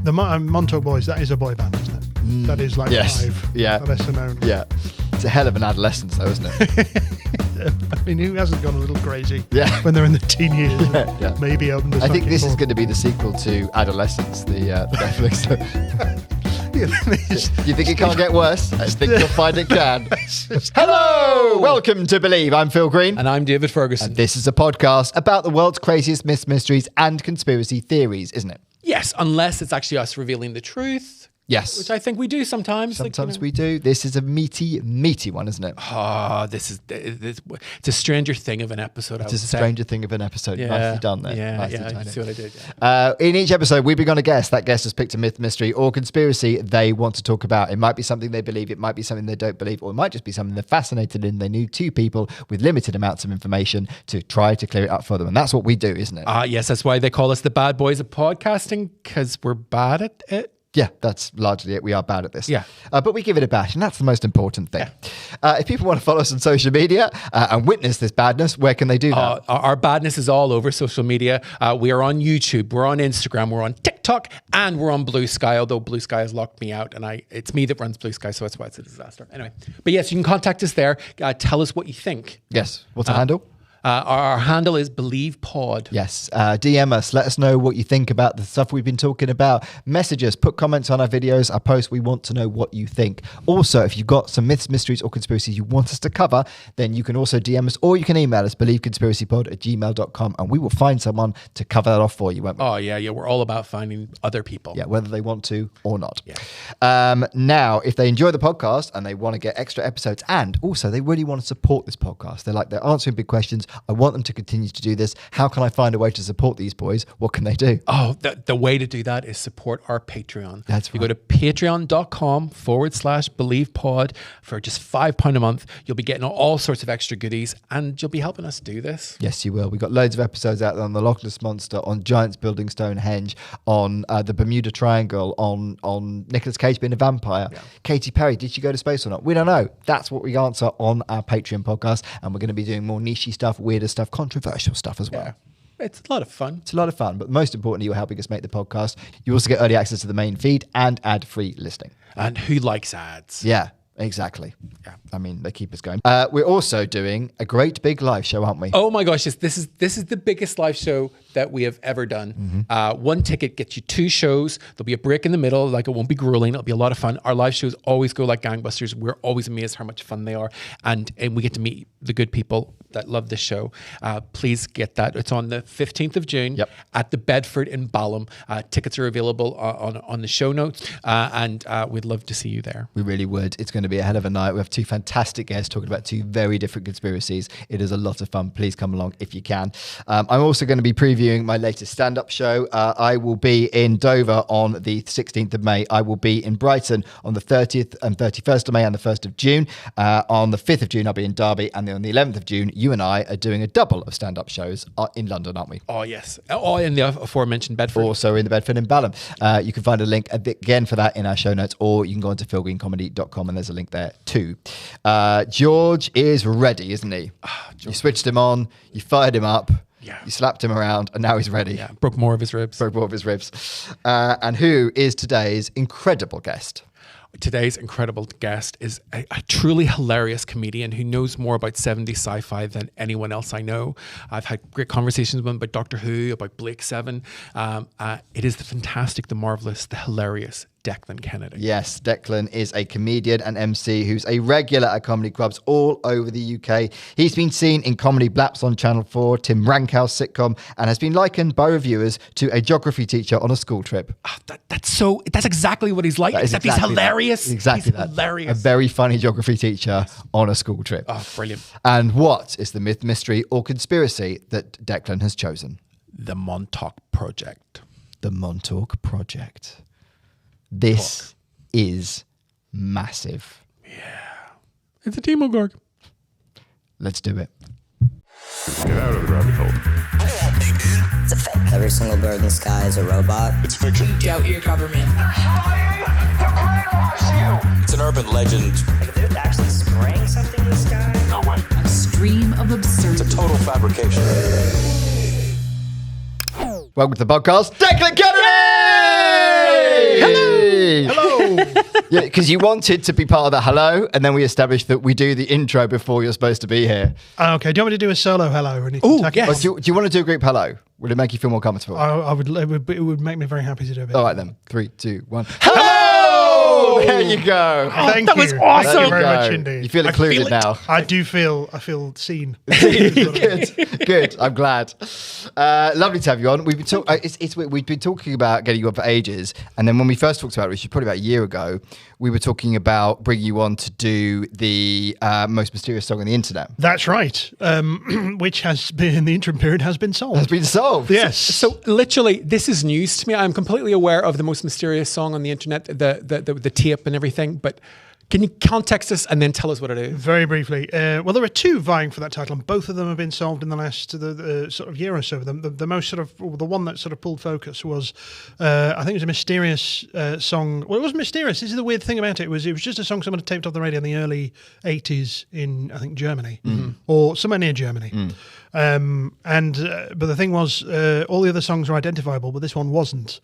The Montauk Boys, that is a boy band, isn't it? That is like live. Yeah. Lesser known. Yeah. It's a hell of an adolescence, though, isn't it? I mean, who hasn't gone a little crazy when they're in the teen years? Yeah. Maybe opened a I think this fucking is going to be the sequel to Adolescence, the Netflix. You think it can't get worse? I think you'll find it can. Hello! Welcome to Believe. I'm Phil Green. And I'm David Ferguson. And this is a podcast about the world's craziest myths, mysteries, and conspiracy theories, isn't it? Yes, unless it's actually us revealing the truth. Yes. Which I think we do sometimes. Sometimes we do. This is a meaty one, isn't it? It's a stranger thing of an episode, I would say. It's a stranger thing of an episode. Yeah. Nicely done there. Yeah, see what I did. Yeah. In each episode, we bring on a guest. That guest has picked a myth, mystery, or conspiracy they want to talk about. It might be something they believe, it might be something they don't believe, or it might just be something they're fascinated in. They need two people with limited amounts of information to try to clear it up for them. And that's what we do, isn't it? Yes, that's why they call us the bad boys of podcasting, because we're bad at it. Yeah, that's largely it. We are bad at this. Yeah. But we give it a bash, and that's the most important thing. Yeah. If people want to follow us on social media and witness this badness, where can they do that? Our badness is all over social media. We are on YouTube, we're on Instagram, we're on TikTok, and we're on Blue Sky, although Blue Sky has locked me out, and it's me that runs Blue Sky, so that's why it's a disaster. Anyway, but yes, you can contact us there. Tell us what you think. Yes. What's the handle? Our handle is BelievePod. Yes. DM us. Let us know what you think about the stuff we've been talking about. Message us. Put comments on our videos, our posts. We want to know what you think. Also, if you've got some myths, mysteries, or conspiracies you want us to cover, then you can also DM us or you can email us, believeconspiracypod@gmail.com, and we will find someone to cover that off for you, won't we? Oh, yeah. We're all about finding other people. Yeah, whether they want to or not. Yeah. Now, if they enjoy the podcast and they want to get extra episodes, and also they really want to support this podcast, they're answering big questions. I want them to continue to do this. How can I find a way to support these boys? What can they do? Oh, the way to do that is support our Patreon. That's right. You go to patreon.com/BelievePod for just £5 a month. You'll be getting all sorts of extra goodies and you'll be helping us do this. Yes, you will. We've got loads of episodes out there on the Loch Ness Monster, on giants building Stonehenge, on the Bermuda Triangle, on Nicolas Cage being a vampire. Yeah. Katy Perry, did she go to space or not? We don't know. That's what we answer on our Patreon podcast. And we're going to be doing more niche stuff, weirder stuff, controversial stuff as well. Yeah. It's a lot of fun. It's a lot of fun, but most importantly, you're helping us make the podcast. You also get early access to the main feed and ad-free listening. And who likes ads? Yeah, exactly. Yeah, I mean, they keep us going. We're also doing a great big live show, aren't we? Oh my gosh, this is the biggest live show that we have ever done. Mm-hmm. One ticket gets you 2 shows. There'll be a break in the middle, like it won't be grueling. It'll be a lot of fun. Our live shows always go like gangbusters. We're always amazed how much fun they are. And we get to meet the good people that love this show. Please get that. It's on the 15th of June at the Bedford in Balham. Tickets are available on the show notes. And we'd love to see you there. We really would. It's going to be a hell of a night. We have 2 fantastic guests talking about 2 very different conspiracies. It is a lot of fun. Please come along if you can. I'm also going to be previewing my latest stand-up show. I will be in Dover on the 16th of May. I will be in Brighton on the 30th and 31st of May and the 1st of June. On the 5th of June, I'll be in Derby. And then on the 11th of June, you and I are doing a double of stand-up shows in London, aren't we? Oh, yes. Oh, in the aforementioned Bedford. Also in the Bedford in Balham. You can find a link again for that in our show notes, or you can go onto philgreencomedy.com and there's a link there too. George is ready, isn't he? You switched him on, you fired him up. Yeah. You slapped him around and now he's ready. Yeah, broke more of his ribs. And who is today's incredible guest? Today's incredible guest is a truly hilarious comedian who knows more about 70s sci-fi than anyone else I know. I've had great conversations with him about Doctor Who, about Blake 7. It is the fantastic, the marvelous, the hilarious Declan Kennedy. Yes, Declan is a comedian and MC who's a regular at comedy clubs all over the UK. He's been seen in Comedy Blaps on Channel 4, Tim Rankhouse sitcom, and has been likened by reviewers to a geography teacher on a school trip. That's exactly what he's like. Except he's hilarious. Exactly he's that. Hilarious. A very funny geography teacher on a school trip. Oh, brilliant. And what is the myth, mystery, or conspiracy that Declan has chosen? The Montauk Project. The Montauk Project. This is massive. Yeah. It's a Demogorg. Let's do it. Get out of the gravity hole. It's a fake. Every single bird in the sky is a robot. It's fiction. Doubt your government. It's an urban legend. Like if they're actually spraying something in the sky. No way. A stream of absurdity. It's a total fabrication. Welcome to the podcast, Declan Kennedy! Yeah, because you wanted to be part of the hello, and then we established that we do the intro before you're supposed to be here. Okay, do you want me to do a solo hello? Oh, yes. Do you want to do a group hello? Would it make you feel more comfortable? I would. It would make me very happy to do a bit. All right then. 3, 2, 1. Hello! There you go. Thank that you. was awesome. Thank you very There you much go. indeed. You feel included now. I do feel. I feel seen. Good. I'm glad. Lovely to have you on. We've been we've been talking about getting you on for ages, and then when we first talked about it, which was probably about a year ago, we were talking about bringing you on to do the most mysterious song on the internet. That's right. Which has been in the interim period has been solved. Has been solved. Yes. So literally, this is news to me. I'm completely aware of the most mysterious song on the internet, the tape and everything. But can you context us and then tell us what it is? Very briefly. Well, there are two vying for that title, and both of them have been solved in the last sort of year or so. The most sort of, the one that sort of pulled focus was, I think it was a mysterious song. Well, it wasn't mysterious. This is the weird thing about it. It was just a song someone had taped off the radio in the early 80s in, I think, Germany, or somewhere near Germany. But the thing was, all the other songs were identifiable, but this one wasn't.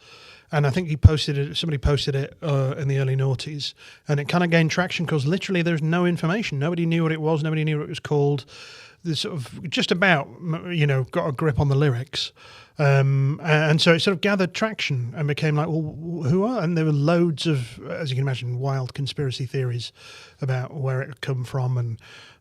And I think somebody posted it in the early noughties, and it kind of gained traction because literally there's no information. Nobody knew what it was. Nobody knew what it was called. There's sort of just about, got a grip on the lyrics. And so it sort of gathered traction and became like, well, who are? And there were loads of, as you can imagine, wild conspiracy theories about where it had come from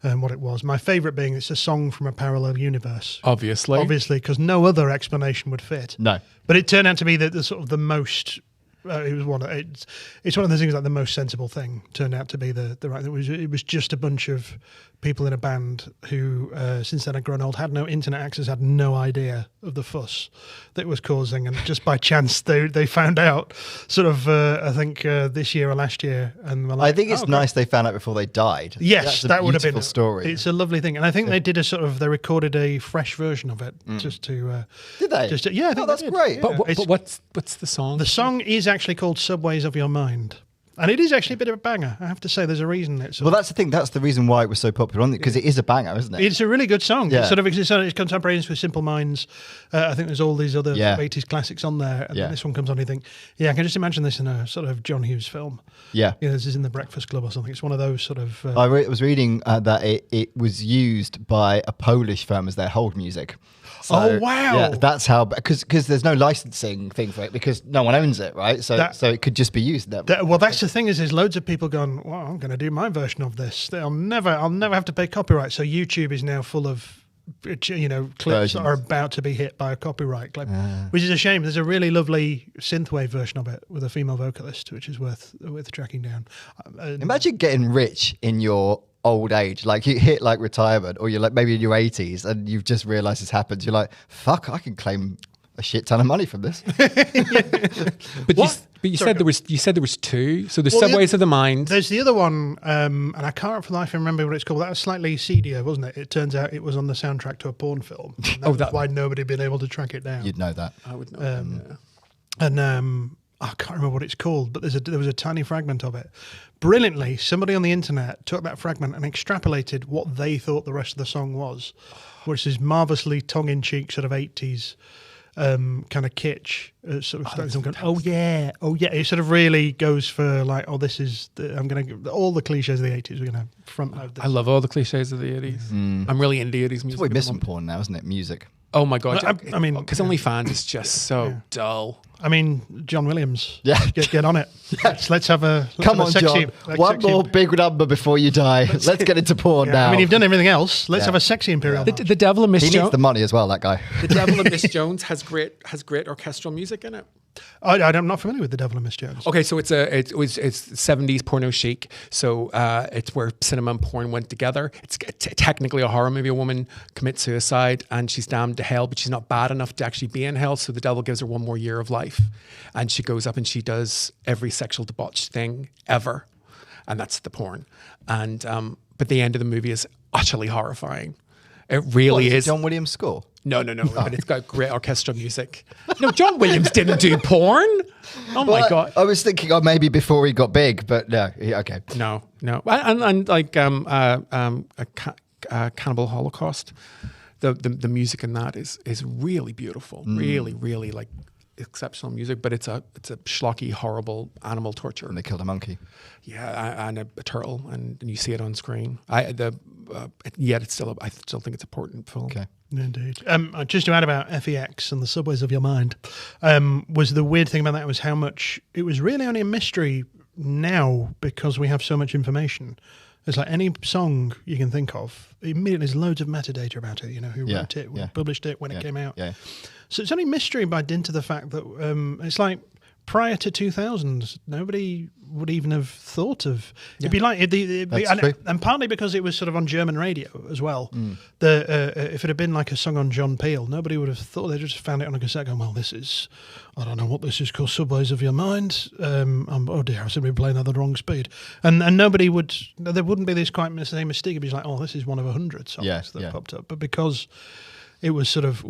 and what it was. My favourite being it's a song from a parallel universe. Obviously, because no other explanation would fit. No. But it turned out to be the sort of the most. It's one of those things like the most sensible thing turned out to be the right. It was just a bunch of people in a band who, since then had grown old, had no internet access, had no idea of the fuss that it was causing, and just by chance they found out. Sort of, I think this year or last year, and were like, I think it's nice they found out before they died. Yes, that would have been a story. It's a lovely thing, and I think they did they recorded a fresh version of it just to. Did they? Yeah, I think that's they did. great. Yeah. but what's the song? The song is actually called "Subways of Your Mind," and it is actually a bit of a banger. I have to say, there's a reason it's. Well, that's the thing. That's the reason why it was so popular on it, because it is a banger, isn't it? It's a really good song. Yeah. It's contemporaneous with Simple Minds. I think there's all these other 80s classics on there, and then this one comes on. You think, I can just imagine this in a sort of John Hughes film. Yeah. This is in The Breakfast Club or something. It's one of those sort of. I was reading that it was used by a Polish firm as their hold music. So, oh wow! Yeah, that's how, because there's no licensing thing for it because no one owns it, right? So it could just be used. Well, that's the thing is, there's loads of people going, well, I'm going to do my version of this. I'll never have to pay copyright. So YouTube is now full of, clips that are about to be hit by a copyright clip, which is a shame. There's a really lovely synthwave version of it with a female vocalist, which is worth tracking down. Imagine getting rich in your old age, like you hit like retirement, or you're like maybe in your 80s and you've just realized this happens. You're like, fuck, I can claim a shit ton of money from this. But you said there was two. So the Subways of the Mind. There's the other one, and I can't for the life remember what it's called. That was slightly seedier, wasn't it? It turns out it was on the soundtrack to a porn film. That's why nobody had been able to track it down. You'd know that. I would know. And I can't remember what it's called, but there was a tiny fragment of it. Brilliantly, somebody on the internet took that fragment and extrapolated what they thought the rest of the song was, which is marvelously tongue-in-cheek sort of 80s kind of kitsch. Sort of going, oh yeah. It sort of really goes for like, this is I'm going to all the cliches of the 80s. We're going to front load this. I love all the cliches of the 80s. I'm really into 80s music. We're missing porn now, isn't it? Music. Oh my god! I mean, because OnlyFans is just so dull. I mean, John Williams. Yeah, get on it. Let's have a come on, sexy, John. One more big number before you die. Let's get into porn now. I mean, you've done everything else. Let's have a sexy imperial. The Devil and Miss Jones. He needs the money as well. That guy. The Devil and Miss Jones has great orchestral music in it. I'm not familiar with The Devil and Miss Jones. Okay, so it's 70s porno chic. So it's where cinema and porn went together. It's technically a horror movie. A woman commits suicide and she's damned to hell, but she's not bad enough to actually be in hell. So the devil gives her one more year of life, and she goes up and she does every sexual debauched thing ever, and that's the porn. And but the end of the movie is utterly horrifying. It really is. John Williams' score? No. But it's got great orchestral music. No, John Williams didn't do porn. Oh my god! I was thinking, maybe before he got big, but no. Okay. No. And like Cannibal Holocaust, the music in that is really beautiful. Really, really like exceptional music, but it's a schlocky, horrible animal torture. And they killed a monkey. Yeah, and a turtle, and you see it on screen. Yet I still think it's an important film. Okay. Indeed. Just to add about FEX and the subways of your mind, was the weird thing about that was how much it was really only a mystery now because we have so much information. It's like any song you can think of, immediately there's loads of metadata about it, who wrote it, who published it, when it came out. Yeah. So it's only mystery by dint of the fact that it's like prior to 2000, nobody would even have thought of. It'd be like, and partly because it was sort of on German radio as well. If it had been like a song on John Peel, nobody would have thought. They just found it on a cassette going, well, this is, I don't know what this is called, Subways of Your Mind. Oh dear, I seem to be playing at the wrong speed. And nobody would, there wouldn't be this quite the same mystique. It'd be like, oh, this is one of 100 songs that popped up. But because it was sort of,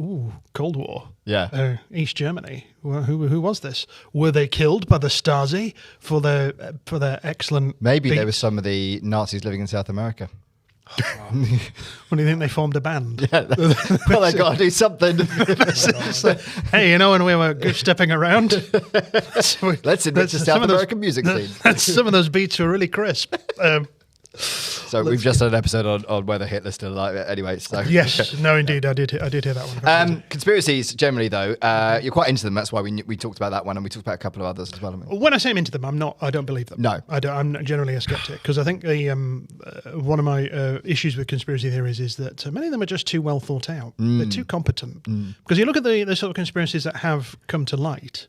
Cold War. Yeah. East Germany. Well, who was this? Were they killed by the Stasi for their excellent Maybe there were some of the Nazis living in South America. When do you think they formed a band? Yeah. Well, they got to do something. Hey, when we were stepping around, let's enrich the South American music scene. Some of those beats were really crisp. So we've just done an episode on whether Hitler's still alive. Anyway, so yes, no, indeed, I did hear that one. Conspiracies generally, though, you're quite into them. That's why we talked about that one, and we talked about a couple of others as well. When I say I'm into them, I don't believe them. No, I'm generally a skeptic because I think the one of my issues with conspiracy theories is that many of them are just too well thought out. They're too competent. Because you look at the sort of conspiracies that have come to light,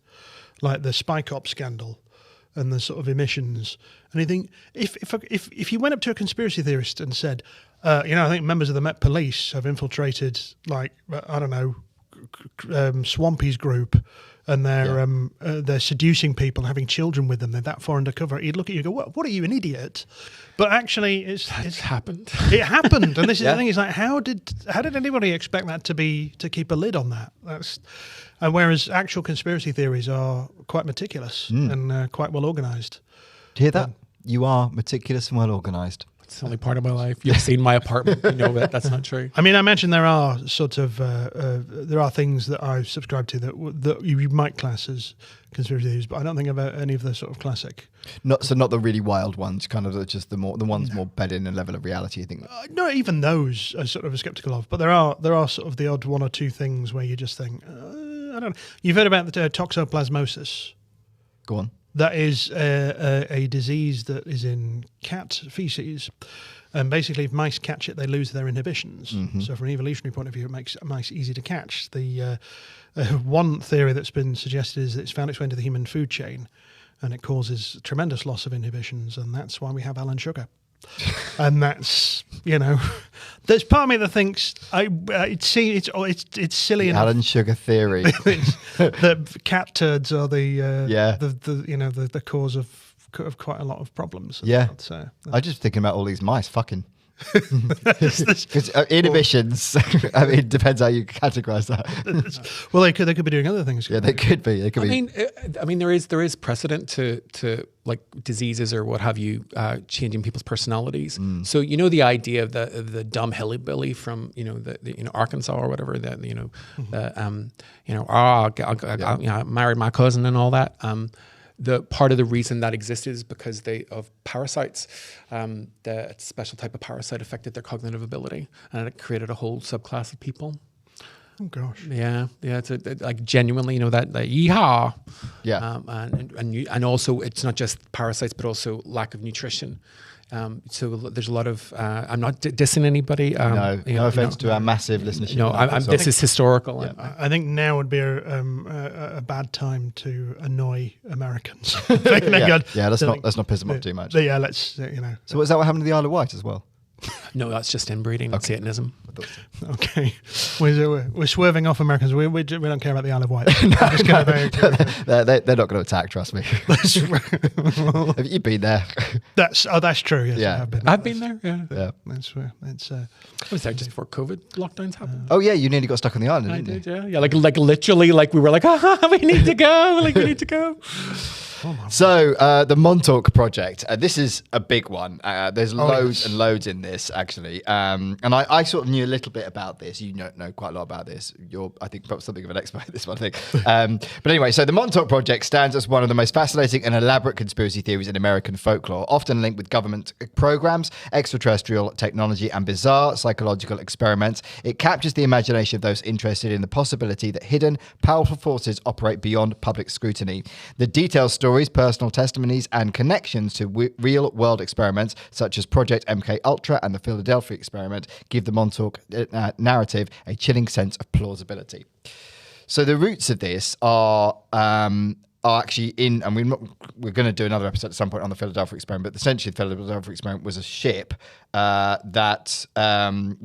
like the Spy Cop scandal and the sort of emissions. And you think, if you went up to a conspiracy theorist and said, I think members of the Met Police have infiltrated, like, I don't know, Swampy's group, and they're seducing people and having children with them, they're that far undercover, he'd look at you and go, what are you, an idiot? But actually, it's happened. It happened. And this is the thing, is like, how did anybody expect that to keep a lid on that? And whereas actual conspiracy theories are quite meticulous and quite well organised. Do you hear that? You are meticulous and well organised. It's the only part of my life. You've seen my apartment. You know that that's not true. I mean, I imagine there are sort of there are things that I subscribe to that you might class as conspiracy theories, but I don't think about any of the sort of classic. Not the really wild ones, kind of just the ones more bedded in a level of reality. You think? Not even those are sort of skeptical of, but there are sort of the odd one or two things where you just think, I don't know. You've heard about the toxoplasmosis. Go on. That is a disease that is in cat feces. And basically, if mice catch it, they lose their inhibitions. Mm-hmm. So from an evolutionary point of view, it makes mice easy to catch. The one theory that's been suggested is that it's found its way into the human food chain, and it causes tremendous loss of inhibitions, and that's why we have Alan Sugar. And that's, there's part of me that thinks it's silly enough. Alan Sugar theory. That cat turds are the cause of quite a lot of problems. Yeah. I'm just thinking about all these mice fucking. Because inhibitions, I mean, it depends how you categorize that. Well, they could be doing other things. Yeah, they could be. I mean, there is precedent to like diseases or what have you, changing people's personalities. So the idea of the dumb hillbilly from Arkansas or whatever, that I married my cousin and all that. The part of the reason that existed is because of parasites. The special type of parasite affected their cognitive ability, and it created a whole subclass of people. Oh gosh. Yeah. It's like genuinely, that yeehaw. Yeah. And also, it's not just parasites, but also lack of nutrition. So there's a lot of. I'm not dissing anybody. No offense to our massive listenership. No, this is historical. Yeah. I think now would be a bad time to annoy Americans. Let's not piss them off too much. Yeah, let's. So is that what happened to the Isle of Wight as well? No, that's just inbreeding and Satanism. Okay, we're swerving off Americans. We don't care about the Isle of Wight. They're not going to attack. Trust me. Have you been there? That's true. Yes, yeah, I've been there. Yeah. That's where it's. I was there just before COVID lockdowns happened. Oh yeah, you nearly got stuck on the island. I did. Yeah. Like literally, like we were like, we need to go. Like we need to go. So the Montauk Project. This is a big one. There's loads and loads in this, actually. And I sort of knew a little bit about this. You know quite a lot about this. You're, I think, perhaps something of an expert at this one, I think. But anyway, so the Montauk Project stands as one of the most fascinating and elaborate conspiracy theories in American folklore, often linked with government programs, extraterrestrial technology, and bizarre psychological experiments. It captures the imagination of those interested in the possibility that hidden, powerful forces operate beyond public scrutiny. The detailed stories, personal testimonies, and connections to real-world experiments, such as Project MK Ultra and the Philadelphia experiment, give the Montauk narrative a chilling sense of plausibility. So the roots of this are actually in, and we're going to do another episode at some point on the Philadelphia experiment, but essentially the Philadelphia experiment was a ship that in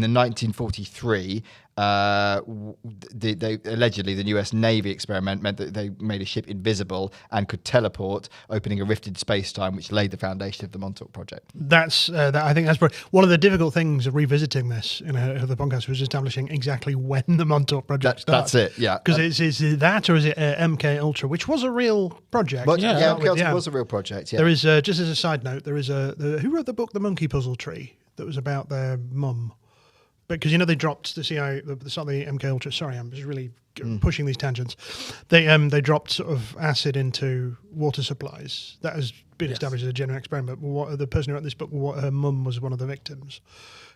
the 1943, they allegedly the US Navy experiment meant that they made a ship invisible and could teleport, opening a rift in space-time, which laid the foundation of the Montauk Project. I think that's one of the difficult things of revisiting this in the podcast was establishing exactly when the Montauk Project started. That's it, yeah. Because is it that or is it MK Ultra, which was a real project? Well, MK Ultra was a real project. Yeah. There is just as a side note, there is who wrote the book The Monkey Puzzle Tree that was about their mum. Because they dropped the CIA, the MK Ultra. Sorry, I'm just really pushing these tangents. They dropped sort of acid into water supplies. That has been established as a genuine experiment. But the person who wrote this book, her mum was one of the victims,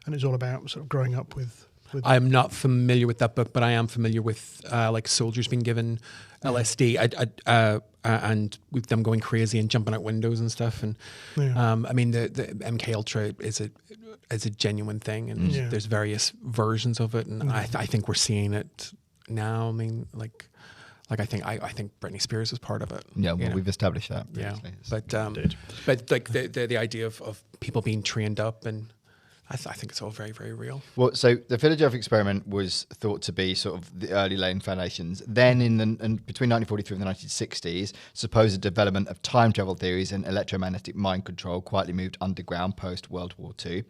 and it's all about sort of growing up with. I'm not familiar with that book, but I am familiar with like soldiers being given LSD and with them going crazy and jumping out windows and stuff. And I mean, the MK Ultra is a genuine thing, and there's various versions of it, and I think we're seeing it now. I mean, I think Britney Spears was part of it. Yeah, well, we've established that. Yeah, but like the idea of people being trained up, and I think it's all very, very real. Well, so the Philadelphia experiment was thought to be sort of the early laying foundations. Then between 1943 and the 1960s, supposed development of time travel theories and electromagnetic mind control quietly moved underground post World War II,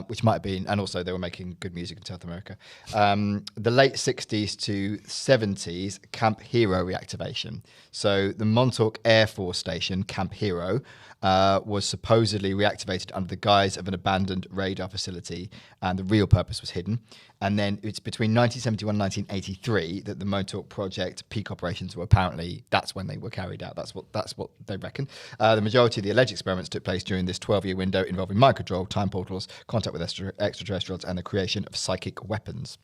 which might have been, and also they were making good music in South America. The late 60s to 70s, Camp Hero reactivation. So the Montauk Air Force Station, Camp Hero, was supposedly reactivated under the guise of an abandoned radar facility, and the real purpose was hidden. And then it's between 1971 and 1983 that the Montauk Project peak operations were apparently, that's when they were carried out. That's what they reckon. The majority of the alleged experiments took place during this 12-year window involving mind control, time portals, contact with extraterrestrials, and the creation of psychic weapons.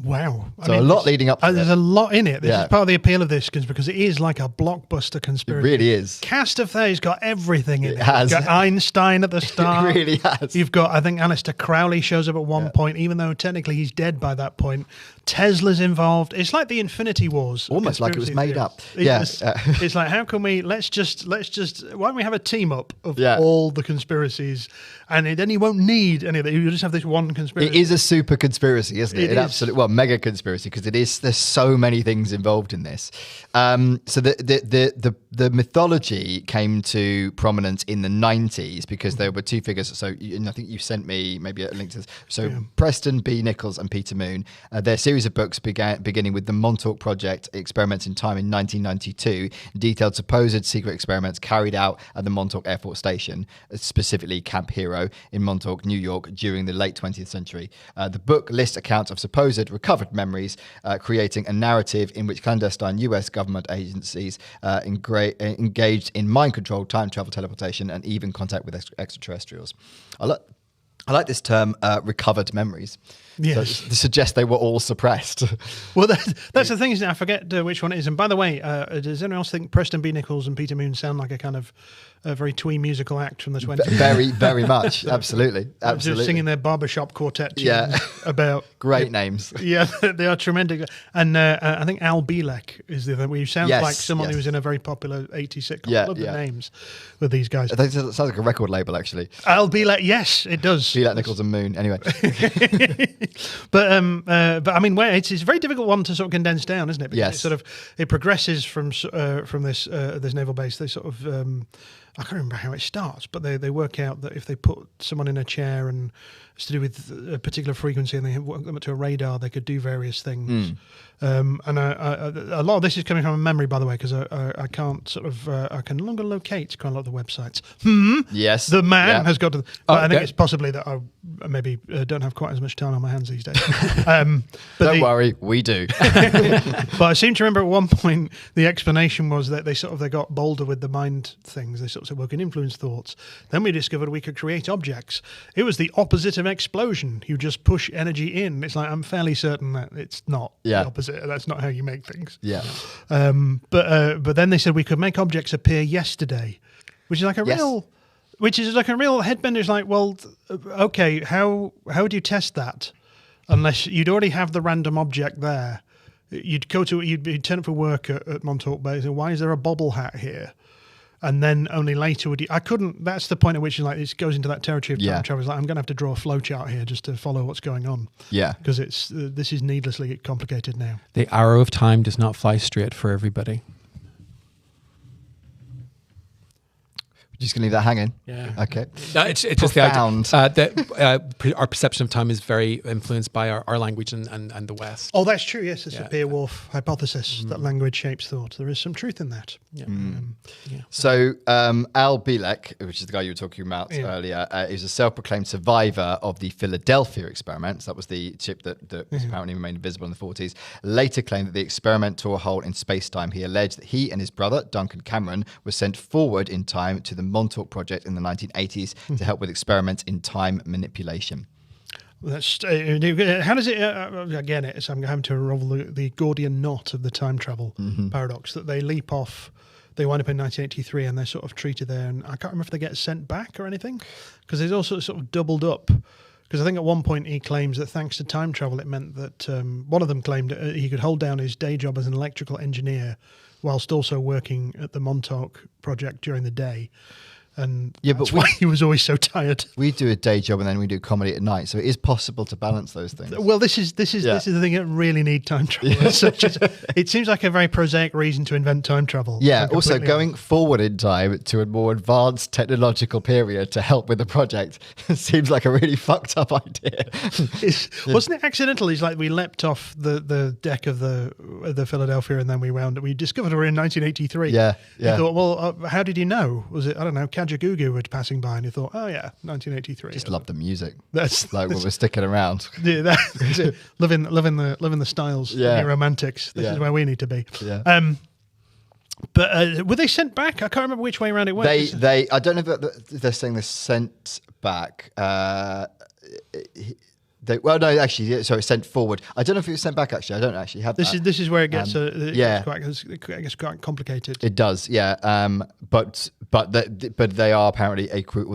Wow. So a lot leading up to there's a lot in it. This is part of the appeal of this, because it is like a blockbuster conspiracy. It really is. Cast of Thay's got everything in it. Has. You've got Einstein at the start. It really has. You've got, I think, Aleister Crowley shows up at one point, even though technically he's dead by that point. Tesla's involved. It's like the Infinity Wars. Almost like it was made up. It's like, how can we, let's just, why don't we have a team up of all the conspiracies, and then you won't need any of that. You just have this one conspiracy. It is a super conspiracy, isn't it? Absolutely, well, mega conspiracy, because there's so many things involved in this. So the mythology came to prominence in the 90s because there were two figures. So I think you sent me maybe a link to this. So Preston B. Nichols and Peter Moon, their series of books beginning with the Montauk Project, Experiments in Time in 1992, detailed supposed secret experiments carried out at the Montauk Air Force Station, specifically Camp Hero in Montauk, New York, during the late 20th century. The book lists accounts of supposed recovered memories, creating a narrative in which clandestine US government agencies engaged in mind control, time travel, teleportation, and even contact with extraterrestrials. I like this term, recovered memories. Yes. So it suggests they were all suppressed. Well, that's the thing, isn't it? I forget which one it is. And by the way, does anyone else think Preston B. Nichols and Peter Moon sound like a kind of a very twee musical act from the 20s? Very, very much. Absolutely. Absolutely. Singing their barbershop quartet tunes about... Great names. Yeah, they are tremendous. And I think Al Bielek is the other, where you sound like someone who was in a very popular 80s sitcom. I love the names with these guys. I think it sounds like a record label, actually. Al Bielek, yes, it does. Bielek, Nichols and Moon, anyway. But I mean, it's a very difficult one to sort of condense down, isn't it? Because it progresses from this naval base. They sort of I can't remember how it starts, but they work out that if they put someone in a chair and it's to do with a particular frequency and they hook them up to a radar, they could do various things. And a lot of this is coming from memory, by the way, because I can't I can no longer locate quite a lot of the websites. Yes. The man has got to. But I think okay. it's possibly that I maybe don't have quite as much time on my hands these days. Don't worry, we do. But I seem to remember at one point the explanation was that they got bolder with the mind things. They sort of said, well, we can influence thoughts. Then we discovered we could create objects. It was the opposite of explosion. You just push energy in. It's like, I'm fairly certain that it's not the opposite. That's not how you make things. Yeah. But then they said we could make objects appear yesterday, which is like a real headbender. It's like, well, okay, how would you test that unless you'd already have the random object there? You'd turn up for work at Montauk Bay and say, why is there a bobble hat here? And then only later would you... I couldn't... That's the point at which it goes into that territory of time travel. It's like, I'm going to have to draw a flowchart here just to follow what's going on. Yeah. Because this is needlessly complicated now. The arrow of time does not fly straight for everybody. Just going to leave that hanging? Yeah. Okay. No, it's just Profound. the idea that our perception of time is very influenced by our language and the West. Oh, that's true, yes. It's a Beowulf hypothesis that language shapes thought. There is some truth in that. Yeah. So Al Bielek, which is the guy you were talking about earlier, is a self-proclaimed survivor of the Philadelphia experiments. That was the chip that was apparently remained invisible in the 40s. Later claimed that the experiment tore a hole in space-time. He alleged that he and his brother, Duncan Cameron, were sent forward in time to the Montauk Project in the 1980s to help with experiments in time manipulation. That's how does it again? I'm having to unravel the Gordian knot of the time travel paradox that they leap off. They wind up in 1983 and they're sort of treated there, and I can't remember if they get sent back or anything because there's also sort of doubled up. Because I think at one point he claims that thanks to time travel, it meant that one of them claimed he could hold down his day job as an electrical engineer whilst also working at the Montauk Project during the day. And that's why he was always so tired. We do a day job and then we do comedy at night, so it is possible to balance those things. Well, this is the thing that really need time travel. It seems like a very prosaic reason to invent time travel. Yeah. Also, going forward in time to a more advanced technological period to help with the project seems like a really fucked up idea. Wasn't it accidental? It's like we leapt off the deck of the Philadelphia and then we discovered we were in 1983. Yeah. You thought, well, how did you know? Was it, I don't know, Kajagoogoo were passing by and you thought, oh yeah, 1983. Just love the music. That's like when we're sticking around. Yeah, that's it. Loving the styles. Yeah. The romantics. This is where we need to be. Yeah. But were they sent back? I can't remember which way around it went. I don't know if they're saying they're sent back. Sent forward. I don't know if it was sent back. Actually, I don't actually have that. This is where it gets quite complicated. It does, yeah. But they are apparently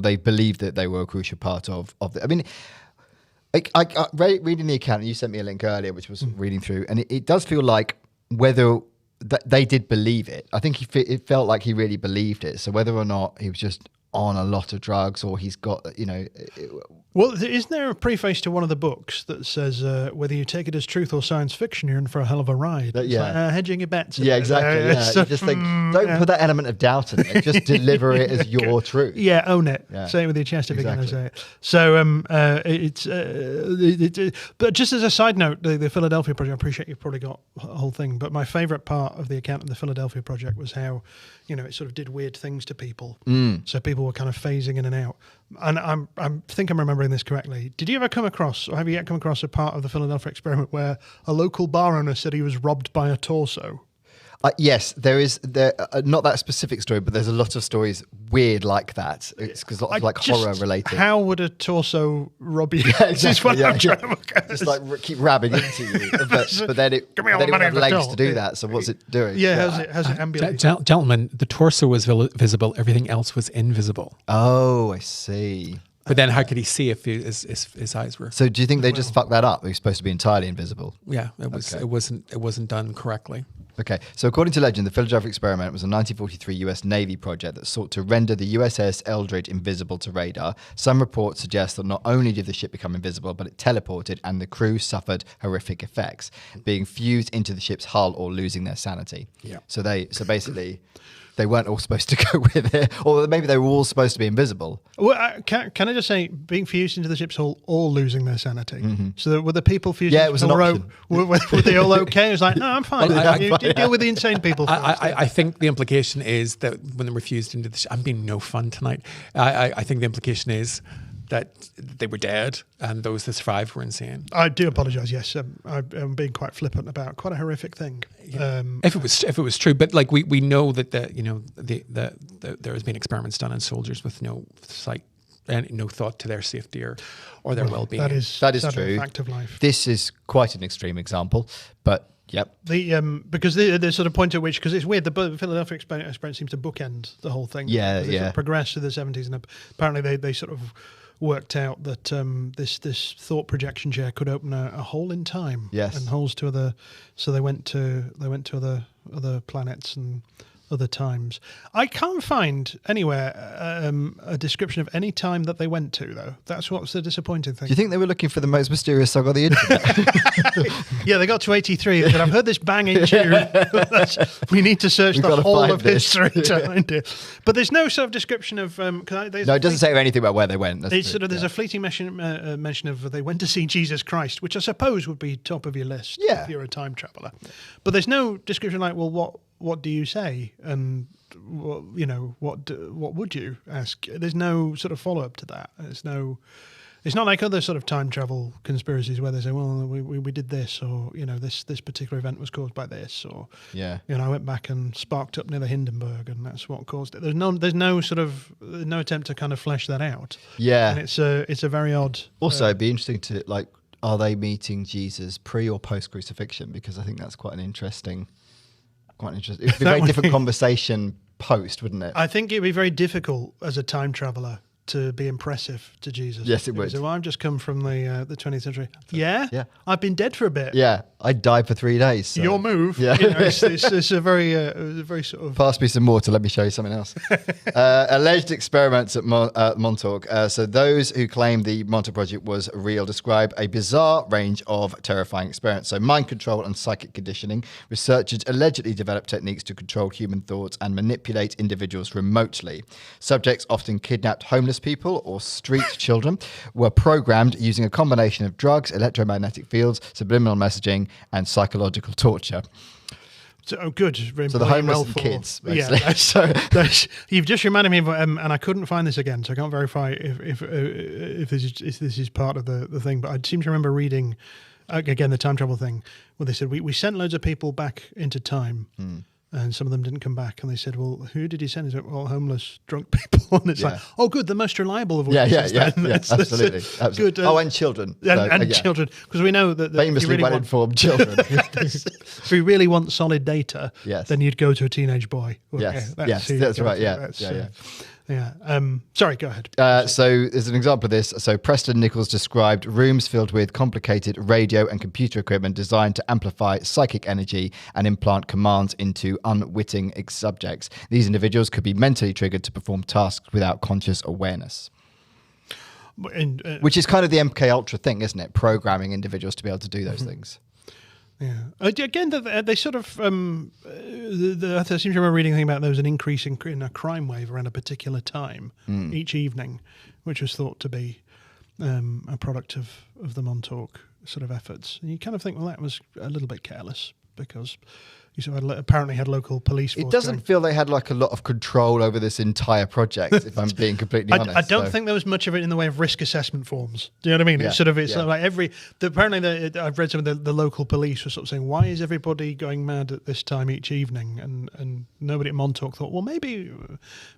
they believe that they were a crucial part of the. I mean, I reading the account, and you sent me a link earlier, which was reading through, and it does feel like whether they did believe it. I think it felt like he really believed it. So whether or not he was just on a lot of drugs or he's got, Well, isn't there a preface to one of the books that says whether you take it as truth or science fiction, you're in for a hell of a ride? It's like, hedging your bets. Yeah, exactly. You just think, don't put that element of doubt in it. Just deliver it as your truth. Yeah, own it. Yeah. Say it with your chest if you're going to say it. So but just as a side note, the Philadelphia Project, I appreciate you've probably got a whole thing, but my favourite part of the account of the Philadelphia Project was how, it sort of did weird things to people. So people were kind of phasing in and out. And I think I'm remembering this correctly. Did you ever come across, or have you yet come across a part of the Philadelphia experiment where a local bar owner said he was robbed by a torso? Yes, there is. Not that specific story, but there's a lot of stories weird like that. It's because lots of horror related. How would a torso rob you? Yeah, exactly. Just like keep ramming into you, but then it won't have legs to do that. So what's it doing? Yeah, how's it ambulate? Gentlemen, the torso was visible. Everything else was invisible. Oh, I see. But then how could he see if his eyes were? So do you think they just fucked that up? He was supposed to be entirely invisible. Yeah, it wasn't done correctly. Okay, so according to legend, the Philadelphia experiment was a 1943 US Navy project that sought to render the USS Eldridge invisible to radar. Some reports suggest that not only did the ship become invisible, but it teleported and the crew suffered horrific effects, being fused into the ship's hull or losing their sanity. Yeah. So basically... they weren't all supposed to go with it, or maybe they were all supposed to be invisible. Well, can I just say, being fused into the ship's hull, all losing their sanity. So were the people fused Yeah, into it was the an hull, option. were they all okay? It was like, no, I'm fine. Well, you deal with the insane people first. I think the implication is that when they were fused into the ship, I'm being no fun tonight. I think the implication is that they were dead and those that survived were insane. I do apologise. Yes, I'm being quite flippant about quite a horrific thing. If it was true, but like we know that there has been experiments done on soldiers with no thought to their safety or their well-being. That is true. A fact of life. This is quite an extreme example, but yep. Because the sort of point at which, because it's weird, the Philadelphia experience seems to bookend the whole thing. Yeah, They sort of progressed to the 70s, and apparently they sort of worked out that this thought projection chair could open a hole in time. Yes. And holes to other. So they went to other planets and other times. I can't find anywhere a description of any time that they went to, though. That's what's the disappointing thing. Do you think they were looking for the most mysterious song on the internet? Yeah, they got to 83. And I've heard this banging tune. We need to search the whole of history to find it. But there's no sort of description of. No, it doesn't say anything about where they went. There's a fleeting mention of they went to see Jesus Christ, which I suppose would be top of your list if you're a time traveller. But there's no description like, well, what do you say, and what would you ask? There's no sort of follow up to that. It's not like other sort of time travel conspiracies where they say, well, we did this, or this particular event was caused by this, or I went back and sparked up near the Hindenburg and that's what caused it. There's no attempt to kind of flesh that out. Yeah, and it's a very odd. Also, it'd be interesting to are they meeting Jesus pre or post crucifixion? Because I think that's quite interesting. It'd be a very different conversation post, wouldn't it? I think it'd be very difficult as a time traveller to be impressive to Jesus. Yes, it would. So, I've just come from the 20th century. Yeah? Yeah. I've been dead for a bit. Yeah, I died for 3 days. So. Your move. Yeah. It's a very sort of... Pass me some water, let me show you something else. Alleged experiments at Montauk. So those who claim the Montauk Project was real describe a bizarre range of terrifying experiments. So mind control and psychic conditioning. Researchers allegedly developed techniques to control human thoughts and manipulate individuals remotely. Subjects, often kidnapped homeless people or street children, were programmed using a combination of drugs, electromagnetic fields, subliminal messaging, and psychological torture. So good. So the homeless and kids, basically. Yeah, you've just reminded me of, and I couldn't find this again, so I can't verify if this is part of the thing. But I seem to remember reading again the time travel thing, where they said we sent loads of people back into time. And some of them didn't come back. And they said, well, who did you send? He said, well, homeless, drunk people. And it's like, oh, good, the most reliable of witnesses. Yeah, absolutely. Good. And children. And children. Because we know that famously really well-informed children. If you really want solid data, then you'd go to a teenage boy. Yes, that's right. Sorry, go ahead. So there's an example of this. So Preston Nichols described rooms filled with complicated radio and computer equipment designed to amplify psychic energy and implant commands into unwitting subjects. These individuals could be mentally triggered to perform tasks without conscious awareness. Which is kind of the MK Ultra thing, isn't it? Programming individuals to be able to do those things. Yeah. Again, they sort of. I seem to remember reading a thing about there was an increase in a crime wave around a particular time each evening, which was thought to be a product of the Montauk sort of efforts. And you kind of think, well, that was a little bit careless because you sort of apparently had local police force. It doesn't feel they had like a lot of control over this entire project, if I'm being completely honest. I don't think there was much of it in the way of risk assessment forms. Do you know what I mean? Yeah. Like apparently I've read some of the local police were sort of saying, why is everybody going mad at this time each evening? And nobody at Montauk thought, well, maybe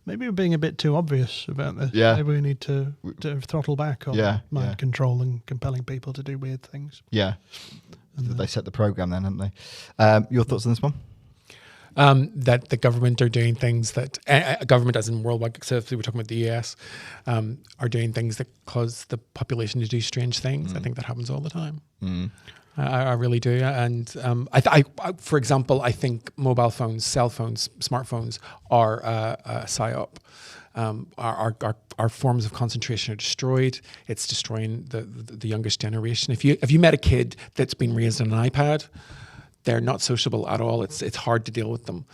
we're being a bit too obvious about this. Yeah. Maybe we need to throttle back on mind control and compelling people to do weird things. Yeah. They set the program then, haven't they? Your thoughts on this one? That the government are doing things that government, as in worldwide, so if we're talking about the US, are doing things that cause the population to do strange things. I think that happens all the time. I really do. And I, for example, I think mobile phones, cell phones, smartphones are a psyop. Our forms of concentration are destroyed. It's destroying the youngest generation. If you met a kid that's been raised on an iPad, They're not sociable at all. It's hard to deal with them.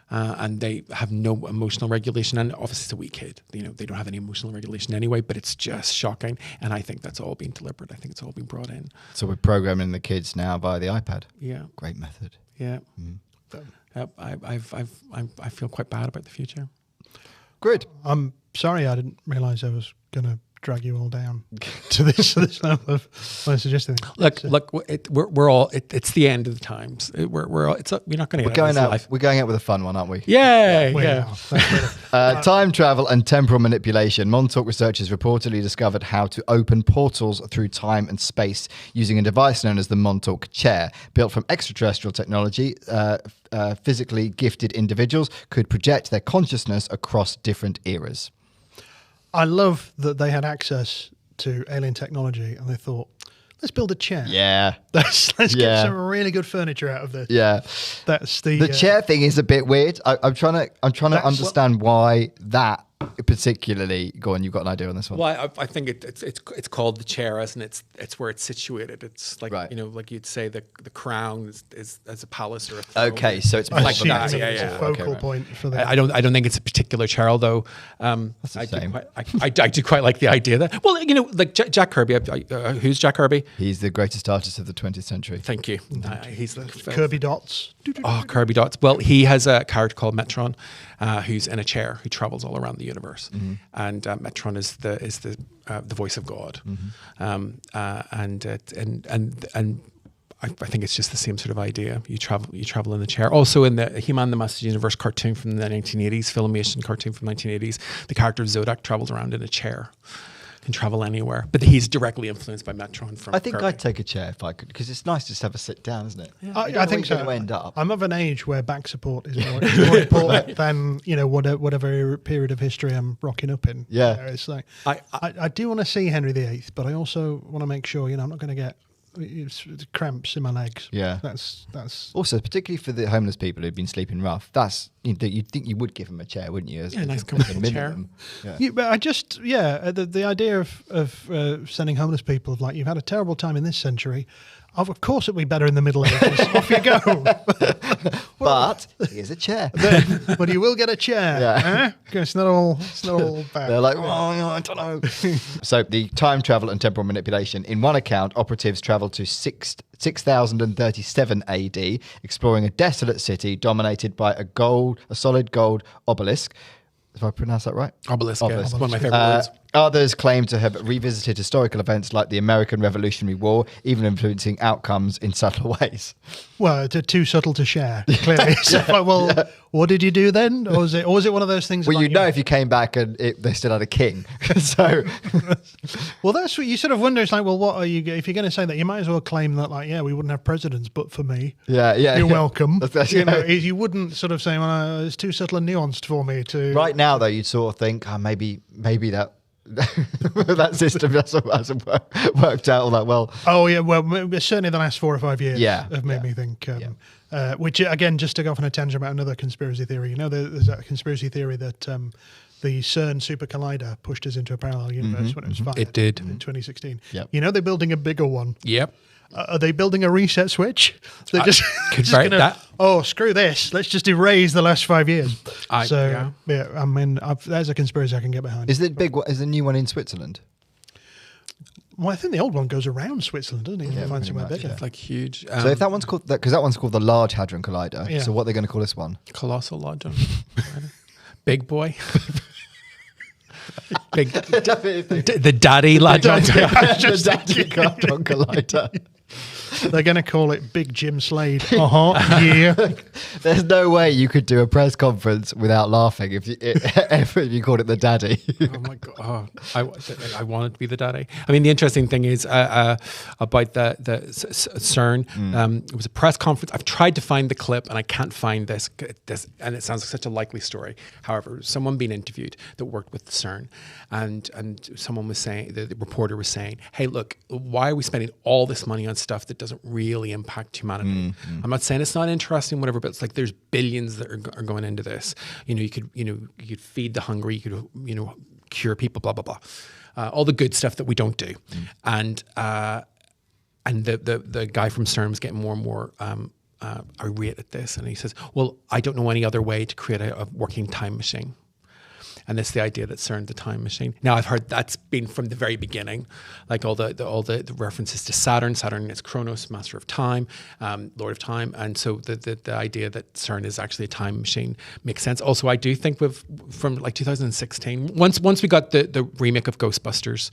And they have no emotional regulation. And obviously it's a weak kid. You know, they don't have any emotional regulation anyway, but it's just shocking. And I think that's all been deliberate. I think it's all been brought in. So we're programming the kids now via the iPad. Yeah. Great method. Yeah. I feel quite bad about the future. Good. I'm sorry I didn't realise I was going to drag you all down to this level of what I suggested. Look, we're all. It's the end of the times. We're not going to. We're going out. We're going out with a fun one, aren't we? Yeah. Time travel and temporal manipulation. Montauk researchers reportedly discovered how to open portals through time and space using a device known as the Montauk chair, built from extraterrestrial technology. Physically gifted individuals could project their consciousness across different eras. I love that they had access to alien technology and they thought, let's build a chair. Yeah. Let's get some really good furniture out of this. Yeah. That's the chair thing is a bit weird. I'm trying to understand why that particularly. Go on, you've got an idea on this one. Well, I think it's called the chair, isn't it? It's where it's situated. It's like like you'd say the crown is as a palace or a throne. Okay, so it's like that. Yeah. It's a focal point for that. I don't think it's a particular chair, although That's the same. I do quite like the idea that. Well, like Jack Kirby. Who's Jack Kirby? He's the greatest artist of the 20th century. Thank you. He's the Kirby Dots. Oh, Kirby Dots. Well, he has a character called Metron, who's in a chair who travels all around the universe, and Metron is the voice of God, and I think it's just the same sort of idea. You travel in the chair. Also, in the He-Man the Master Universe cartoon from the 1980s, Filmation cartoon from the 1980s, the character Zodak travels around in a chair. Can travel anywhere, but he's directly influenced by Metron. From I think Kirby. I'd take a chair if I could, because it's nice just to have a sit down, isn't it? Yeah. I think so. End up. I'm of an age where back support is more important than whatever period of history I'm rocking up in. Yeah, it's like I do want to see Henry VIII, but I also want to make sure I'm not going to get cramps in my legs. Yeah, that's also particularly for the homeless people who've been sleeping rough. That's you'd think you would give them a chair, wouldn't you? A nice comfortable chair. But I just the idea of sending homeless people like you've had a terrible time in this century. Of course, it'll be better in the Middle Ages. Off you go. But here's a chair. But you will get a chair. Yeah. It's not all bad. They're like, I don't know. So the time travel and temporal manipulation. In one account, operatives travelled to 6037 AD, exploring a desolate city dominated by a solid gold obelisk. If I pronounce that right? Obelisk. Yeah. One of my favorite words. Others claim to have revisited historical events like the American Revolutionary War, even influencing outcomes in subtle ways. Well, too subtle to share, clearly. What did you do then? Or was it one of those things? Well, if you came back and they still had a king. So, well, that's what you sort of wonder. It's like, well, what are you? If you're going to say that, you might as well claim that, we wouldn't have presidents, but for me, you're welcome. You wouldn't sort of say, well, it's too subtle and nuanced for me to. Right now, though, you'd sort of think, maybe that. that system hasn't worked out all that well. Oh yeah, well certainly the last 4 or 5 years have made me think. Which again, just to go off on a tangent about another conspiracy theory. There's that conspiracy theory that the CERN super collider pushed us into a parallel universe when it was fired. It did in 2016. Yep. They're building a bigger one. Yep. Are they building a reset switch? They're just that. Oh, screw this! Let's just erase the last 5 years. There's a conspiracy I can get behind. Is it big? Is the new one in Switzerland? Well, I think the old one goes around Switzerland, doesn't it? Yeah, find somewhere bigger. It's like huge. So if that one's called because that one's called the Large Hadron Collider. So what are they going to call this one? Colossal Hadron. Big boy. The Daddy Hadron. The Daddy Hadron Collider. They're going to call it Big Jim Slade. Yeah. There's no way you could do a press conference without laughing if you called it the Daddy. Oh my God! I wanted to be the Daddy. I mean, the interesting thing is about the CERN. It was a press conference. I've tried to find the clip and I can't find this, and it sounds like such a likely story. However, someone being interviewed that worked with the CERN, and someone was saying, the reporter was saying, "Hey, look, why are we spending all this money on stuff that doesn't really impact humanity?" I'm not saying it's not interesting, whatever, but it's like there's billions that are going into this. You could feed the hungry, you could cure people, blah blah blah, all the good stuff that we don't do, and the guy from CERN was getting more and more I rated this, and he says, well, I don't know any other way to create a working time machine. And it's the idea that CERN, the time machine. Now, I've heard that's been from the very beginning, like all the references to Saturn. Saturn is Kronos, master of time, lord of time, and so the idea that CERN is actually a time machine makes sense. Also, I do think from like 2016, once we got the remake of Ghostbusters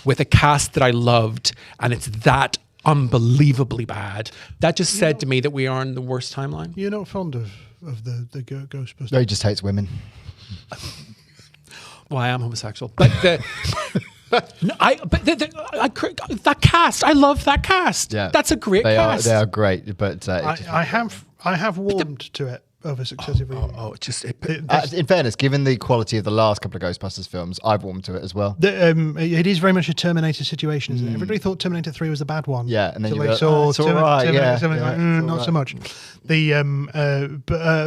with a cast that I loved, and it's that unbelievably bad. That just said to me that we are in the worst timeline. You're not fond of the Ghostbusters? No, he just hates women. Well, I am homosexual, but that cast, I love that cast. Yeah, that's a great cast. They are great, but I have warmed to it over successive reviewings. In fairness, given the quality of the last couple of Ghostbusters films, I've warmed to it as well. It is very much a Terminator situation, isn't it? Everybody thought Terminator 3 was the bad one. Yeah, and then so you they saw it's all right, Terminator 7, yeah, like, it's not all so right. much.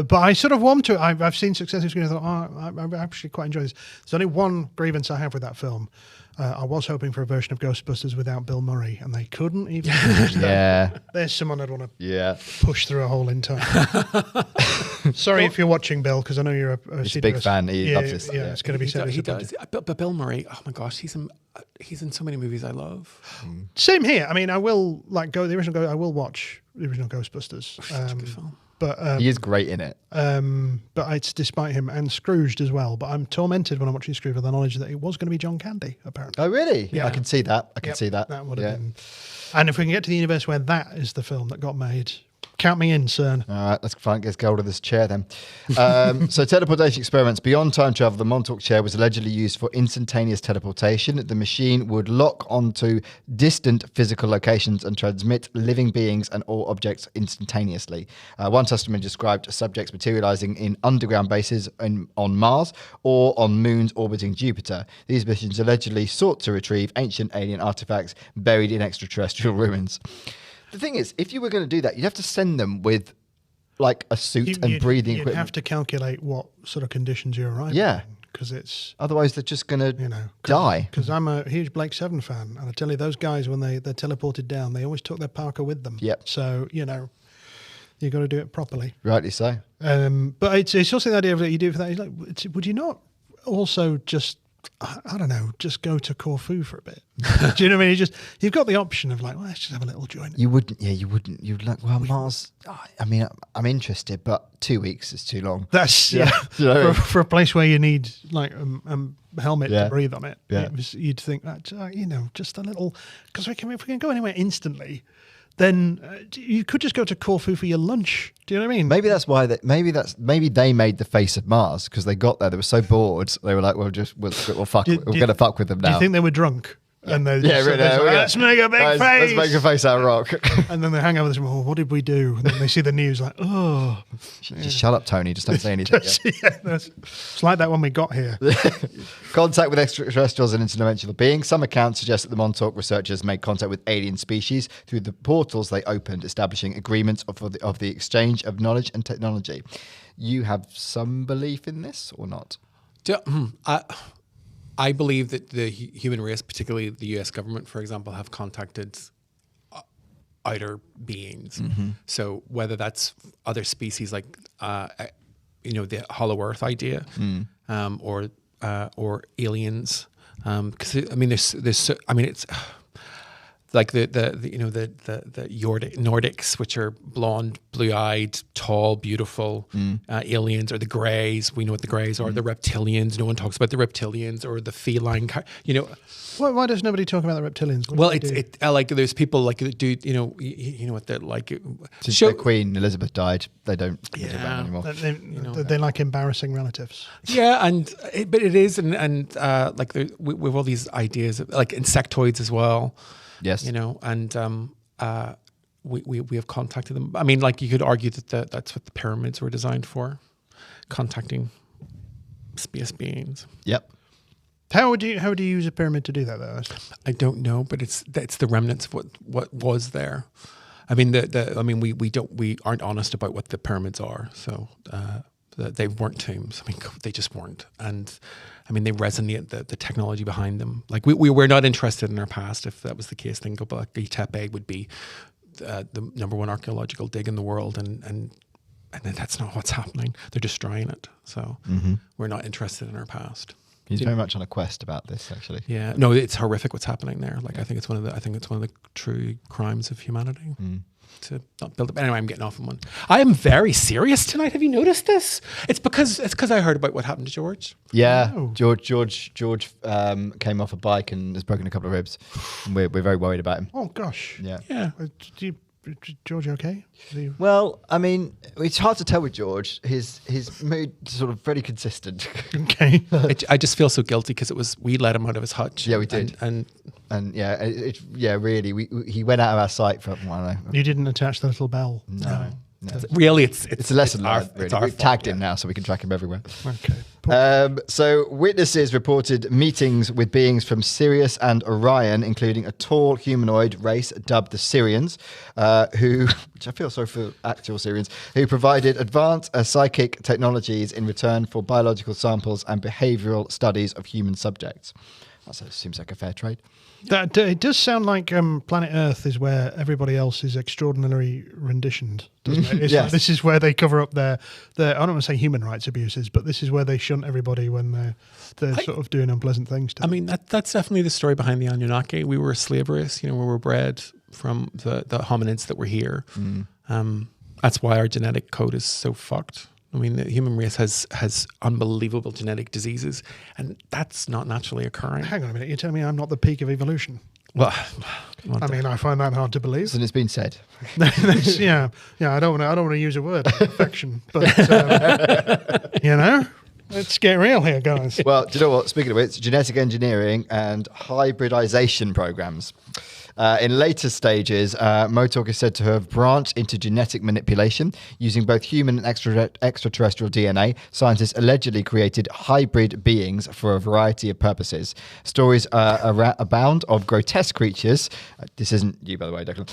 But I sort of warmed to it. I've seen successive screens. I thought, I actually quite enjoy this. There's only one grievance I have with that film. I was hoping for a version of Ghostbusters without Bill Murray, and they couldn't even. Yeah. There's someone I'd want to Yeah. push through a hole in time. Sorry if you're watching, Bill, because I know you're a He's a big fan. He loves this. Yeah, it's going to be so he disappointing. does. But Bill Murray, oh my gosh, he's in so many movies I love. Same here. I mean, I will I will watch the original Ghostbusters. Such a good film. But He is great in it. but it's despite him, and Scrooged as well. But I'm tormented when I'm watching Scrooged with the knowledge that it was going to be John Candy, apparently. Oh, really? Yeah. I can see that. I can Yep, see that. That would have been. And if we can get to the universe where that is the film that got made, count me in, CERN. All right, let's get hold of this chair then. So teleportation experiments beyond time travel. The Montauk chair was allegedly used for instantaneous teleportation. The machine would lock onto distant physical locations and transmit living beings and all objects instantaneously. One testimony described subjects materializing in underground bases on Mars or on moons orbiting Jupiter. These missions allegedly sought to retrieve ancient alien artifacts buried in extraterrestrial ruins. The thing is, if you were going to do that, you'd have to send them with like a suit and breathing you'd equipment. have to calculate what sort of conditions you're arriving Yeah. in, because it's, Otherwise, they're just going to die. Because I'm a huge Blake Seven fan, and I tell you, those guys, when they're teleported down, they always took their Parker with them. Yep. So, you got to do it properly. Rightly so. But it's also the idea of that you do for that. It's like, would you not also just, I don't know, just go to Corfu for a bit? Do you know what I mean? You've got the option of like, well, let's just have a little joint. You wouldn't. Yeah, you wouldn't. You'd like, well, Mars. I mean, I'm interested, but 2 weeks is too long. That's Yeah. You know what I mean? for a place where you need like a helmet Yeah. to breathe on it. Yeah. You'd think that just a little, because if we can go anywhere instantly, then you could just go to Corfu for your lunch. Do you know what I mean? Maybe that's why. Maybe they made the face of Mars because they got there. They were so bored. They were like, "Well, we'll fuck. We're going to fuck with them now." Do you think they were drunk? And they Yeah, really. let's make a big face. Let's make a face out of rock. And then they hang over this. Oh, what did we do? And then they see the news like, oh, Just shut up, Tony. Just don't say anything. it's like that when we got here. Contact with extraterrestrials and interdimensional beings. Some accounts suggest that the Montauk researchers made contact with alien species through the portals they opened, establishing agreements of the exchange of knowledge and technology. You have some belief in this or not? I believe that the human race, particularly the US government, for example, have contacted outer beings. Mm-hmm. So whether that's other species like, the Hollow Earth idea, or aliens, because it's like the Nordics, which are blonde, blue-eyed, tall, beautiful aliens, or the Greys. We know what the Greys are. The reptilians. No one talks about the reptilians or the feline. Why does nobody talk about the reptilians? Well, like there's people like that do. What they're like. Since the Queen Elizabeth died, they don't talk about it anymore. They like embarrassing relatives. Yeah, but it is, and like we've all these ideas of like insectoids as well. Yes. And we have contacted them. I mean, like you could argue that that's what the pyramids were designed for, contacting space beings. Yep. How would you use a pyramid to do that though? I don't know, but it's the remnants of what was there. I mean, we aren't honest about what the pyramids are, so they weren't tombs. I mean, they just weren't, and I mean, they resonate the technology behind them. Like we're not interested in our past. If that was the case, then Göbekli Tepe would be the number one archaeological dig in the world, and then that's not what's happening. They're destroying it. So we're not interested in our past. He's very much on a quest about this, actually. Yeah, no, it's horrific what's happening there. Like I think it's one of the true crimes of humanity to not build up. Anyway, I'm getting off on one. I am very serious tonight. Have you noticed this? It's because I heard about what happened to George. Yeah, Oh. George came off a bike and has broken a couple of ribs. And we're very worried about him. Oh gosh. Yeah. Yeah. George, okay? Well, I mean, it's hard to tell with George. His mood is sort of very consistent. Okay. I just feel so guilty because we let him out of his hutch. Yeah, we did. And And really, he went out of our sight for, I don't know. You didn't attach the little bell. No. really, it's It's a lesson learned, really. It's our We've fault, tagged him now so we can track him everywhere. Okay. So witnesses reported meetings with beings from Sirius and Orion, including a tall humanoid race dubbed the Syrians, which I feel sorry for actual Syrians, who provided advanced psychic technologies in return for biological samples and behavioral studies of human subjects. That seems like a fair trade. It does sound like Planet Earth is where everybody else is extraordinarily renditioned, doesn't it? It's Yes. like this is where they cover up their I don't want to say human rights abuses, but this is where they shunt everybody when they're sort of doing unpleasant things to them. I mean, that's definitely the story behind the Anunnaki. We were slave race, we were bred from the hominids that were here. That's why our genetic code is so fucked. I mean, the human race has unbelievable genetic diseases, and that's not naturally occurring. Hang on a minute, you're telling me I'm not the peak of evolution? Well, I mean, I find that hard to believe. And it's been said. yeah. I don't want to use a word, perfection, but let's get real here, guys. Well, do you know what? Speaking of which, genetic engineering and hybridization programs. In later stages, Montauk is said to have branched into genetic manipulation. Using both human and extraterrestrial DNA, scientists allegedly created hybrid beings for a variety of purposes. Stories abound of grotesque creatures, this isn't you, by the way, Declan,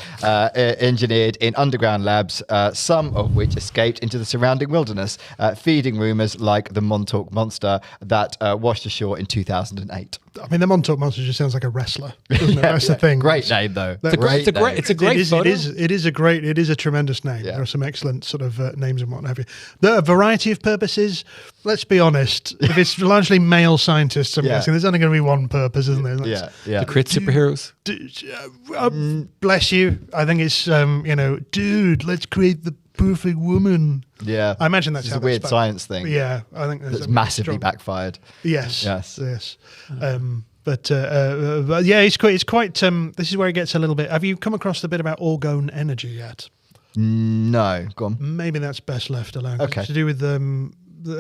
engineered in underground labs, some of which escaped into the surrounding wilderness, feeding rumours like the Montauk Monster that washed ashore in 2008. I mean, the Montauk Monster just sounds like a wrestler, doesn't it? That's the thing. Great name, though. It's a great photo. It is a tremendous name. Yeah. There are some excellent sort of names and what have you. There are a variety of purposes. Let's be honest. If it's largely male scientists, I'm guessing there's only going to be one purpose, isn't there? Yeah. To create superheroes. Bless you. I think it's dude, let's create the perfect woman. Yeah. I imagine that's It's how a weird that's science thing. Yeah, I think That's massively backfired. Yes. Yes. But yeah, it's quite. This is where it gets a little bit. Have you come across the bit about orgone energy yet? No, go on. Maybe that's best left alone. Okay. It's to do with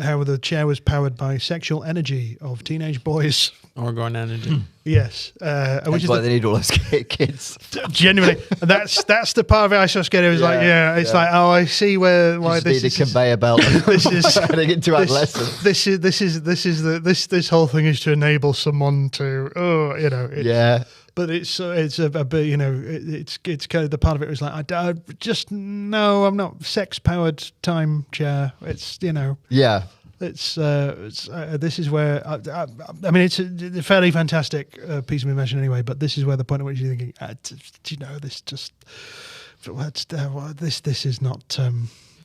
how the chair was powered by sexual energy of teenage boys. Orgone energy. Yes, Which which is is why they need all those kids. genuinely. That's the part of it I was scared. It was like, it's like, oh, I see why Just this need is. a conveyor belt. This is getting into adolescence. This whole thing is to enable someone to Yeah. But it's a bit it's kind of the part of it was like I just no, I'm not sex powered time chair. It's Yeah. This is where I mean it's a fairly fantastic piece of invention anyway. But this is where the point at which you're thinking, this just this is not.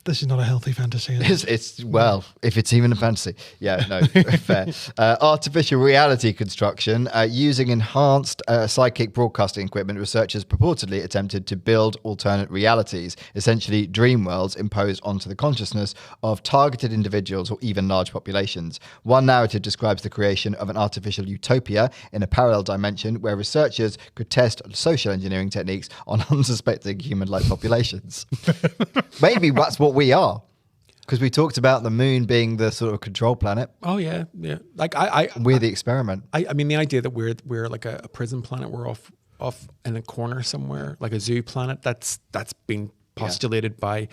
This is not a healthy fantasy. It's well, if it's even a fantasy. Yeah, no, fair. Artificial reality construction. Using enhanced psychic broadcasting equipment, researchers purportedly attempted to build alternate realities, essentially dream worlds imposed onto the consciousness of targeted individuals or even large populations. One narrative describes the creation of an artificial utopia in a parallel dimension where researchers could test social engineering techniques on unsuspecting human-like populations. Maybe that's what we are, because we talked about the moon being the sort of control planet. Oh yeah. Like We're the experiment. I mean, the idea that we're like a prison planet, we're off in a corner somewhere, like a zoo planet. That's been postulated by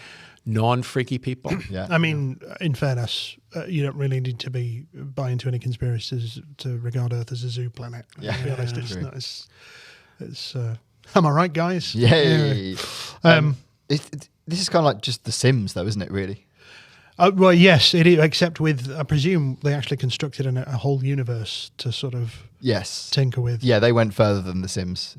non-freaky people. Yeah. I mean, in fairness, you don't really need to buy into any conspiracies to regard Earth as a zoo planet. Yeah. To be honest, it's True. not. It's. Am I right, guys? Yay. Yeah. This is kind of like just The Sims, though, isn't it? Really. Well, yes, it is, except with, I presume they actually constructed a whole universe to sort of Yes. tinker with. Yeah, they went further than The Sims.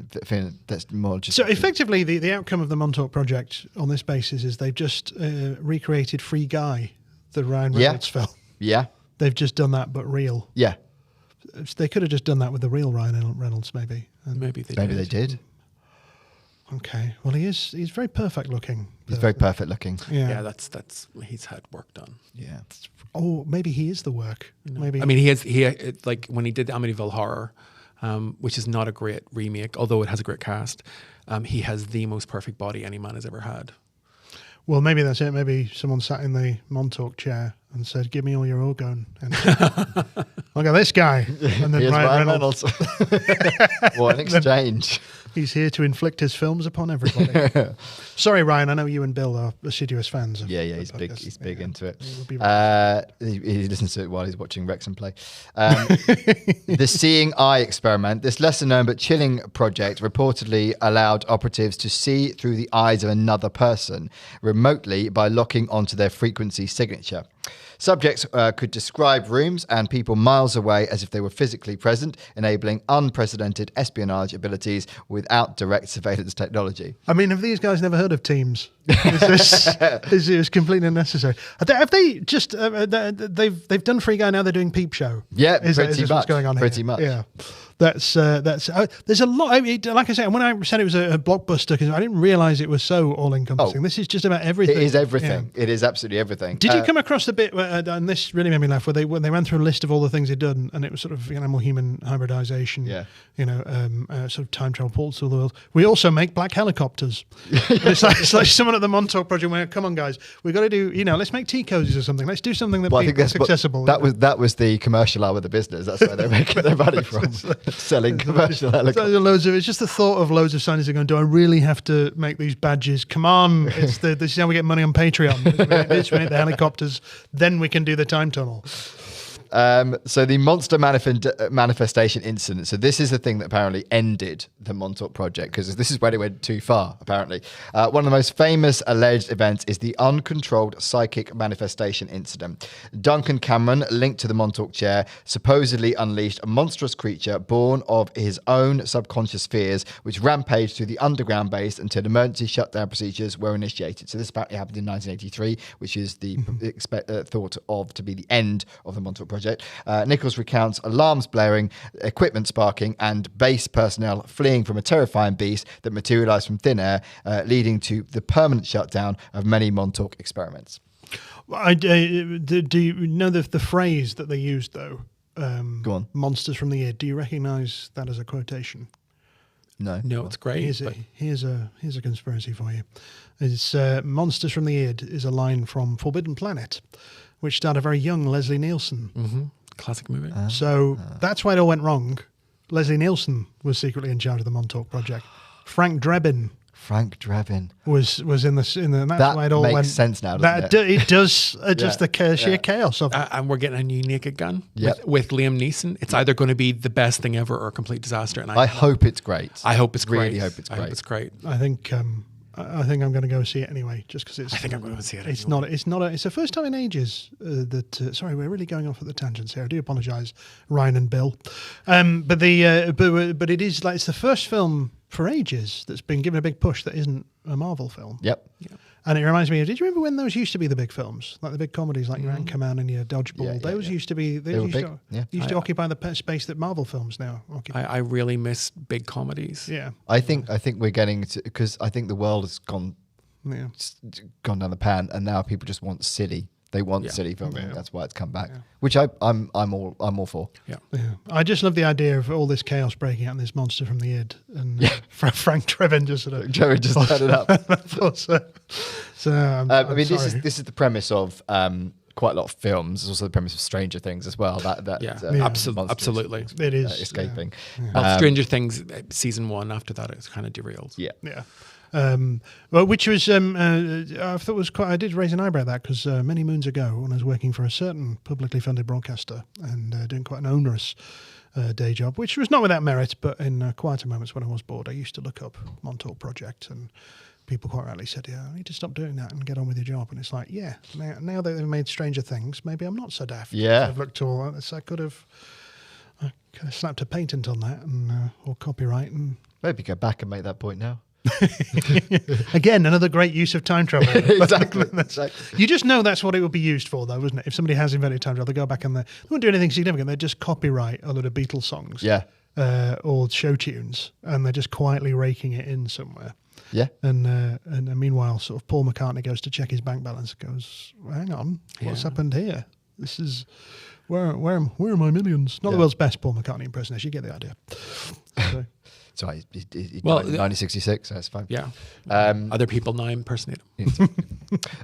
That's more just. So effectively, the outcome of the Montauk Project on this basis is they've just recreated Free Guy, the Ryan Reynolds film. Yeah. They've just done that, but real. Yeah. They could have just done that with the real Ryan Reynolds, maybe. And Maybe they did. okay. Well, he's very perfect looking. He's very perfect looking. Yeah, that's he's had work done. Yeah. Oh, maybe he is the work. Maybe. I mean, he like when he did Amityville Horror, which is not a great remake, although it has a great cast. He has the most perfect body any man has ever had. Well, maybe that's it. Maybe someone sat in the Montauk chair and said, "Give me all your orgone." And look at this guy. And then Here's Ryan Ryan Reynolds. What an exchange. He's here to inflict his films upon everybody. Sorry, Ryan. I know you and Bill are assiduous fans of Yeah, the he's big. podcast. He's big into it. We'll be right He listens to it while he's watching Wrexham play. The Seeing Eye experiment, this lesser known but chilling project, reportedly allowed operatives to see through the eyes of another person remotely by locking onto their frequency signature. Subjects could describe rooms and people miles away as if they were physically present, enabling unprecedented espionage abilities without direct surveillance technology. I mean, have these guys never heard of Teams? Is this completely unnecessary? Have they just they've done Free Guy, now they're doing Peep Show? Yeah, is pretty this much. What's going on Pretty here? much. Yeah, that's there's a lot. I mean, like I said, when I said it was a blockbuster, because I didn't realize it was so all encompassing. Oh, This is just about everything. It is everything. Yeah. It is absolutely everything. Did you come across the bit where, and this really made me laugh, where they ran through a list of all the things they'd done, and it was sort of animal-human hybridization, Yeah. Sort of time travel portals to the world. We also make black helicopters. it's like someone at the Montauk Project went, come on, guys, we've got to do, let's make tea cozies or something. Let's do something that Well, I think that's that's accessible. that was the commercial arm of the business. That's where they're making their money from, selling commercial helicopters. It's just the thought of loads of scientists are going, do I really have to make these badges? Come on, this is how we get money on Patreon. We make the helicopters, then we can do the time tunnel. So the monster manifestation incident. So this is the thing that apparently ended the Montauk Project, because this is where it went too far, apparently. One of the most famous alleged events is the uncontrolled psychic manifestation incident. Duncan Cameron, linked to the Montauk chair, supposedly unleashed a monstrous creature born of his own subconscious fears, which rampaged through the underground base until emergency shutdown procedures were initiated. So this apparently happened in 1983, which is the thought of to be the end of the Montauk Project. Nichols recounts alarms blaring, equipment sparking, and base personnel fleeing from a terrifying beast that materialized from thin air, leading to the permanent shutdown of many Montauk experiments. Do you know the phrase that they used, though? Go on. Monsters from the id. Do you recognise that as a quotation? No. No, it's great. Here's a conspiracy for you. It's Monsters from the id is a line from Forbidden Planet, which starred a very young Leslie Nielsen. Mm-hmm. Classic movie. So that's why it all went wrong. Leslie Nielsen was secretly in charge of the Montauk Project. Frank Drebin was in the. And that's That why it all makes went sense now, doesn't it? It does. Just the sheer chaos of it. And we're getting a new Naked Gun Yep. with Liam Neeson. It's either going to be the best thing ever or a complete disaster. And I hope it's great. I hope it's great. Really hope it's I great. hope it's great. I think I'm going to go see it anyway, just because it's. I think I'm going to see it. It's anyway. not. It's the first time in ages that. Sorry, we're really going off at the tangents here. I do apologise, Ryan and Bill. But it is like it's the first film for ages that's been given a big push that isn't a Marvel film. Yep. And it reminds me of, did you remember when those used to be the big films? Like the big comedies like your Anchorman and your Dodgeball? Yeah, those used to be, They were used big, to, yeah. used to occupy the space that Marvel films now occupy. I really miss big comedies. Yeah. I think we're getting to, because I think the world has gone down the pan, and now people just want silly. They want silly filming. Yeah. That's why it's come back, which I'm all for. Yeah. I just love the idea of all this chaos breaking out and this monster from the id, and Frank Drebin just sort of Jerry just set it up. I'm this sorry. is the premise of quite a lot of films. It's also the premise of Stranger Things as well. Monsters Absolutely. It is, escaping. Well, Stranger Things season 1 after that it's kind of derailed. Yeah. Well, which was I thought was quite. I did raise an eyebrow at that because many moons ago, when I was working for a certain publicly funded broadcaster and doing quite an onerous day job, which was not without merit, but in quieter moments when I was bored, I used to look up Montauk Project and people quite rightly said, "Yeah, I need to stop doing that and get on with your job." And it's like, yeah, now that they've made Stranger Things, maybe I'm not so daft. Yeah. I've looked to all that. I could have slapped a patent on that and or copyright and. Maybe go back and make that point now. Again, another great use of time travel. Exactly. You just know that's what it would be used for, though, isn't it? If somebody has invented time travel, they go back and they won't do anything significant. They just copyright a lot of Beatles songs, or show tunes, and they're just quietly raking it in somewhere. Yeah. And meanwhile, sort of Paul McCartney goes to check his bank balance. Goes, hang on, what's happened here? This is where are my millions? Not the world's best Paul McCartney impersonation. You get the idea. So. Sorry, he died in 1966, so that's fine. Yeah. Other people now impersonate him.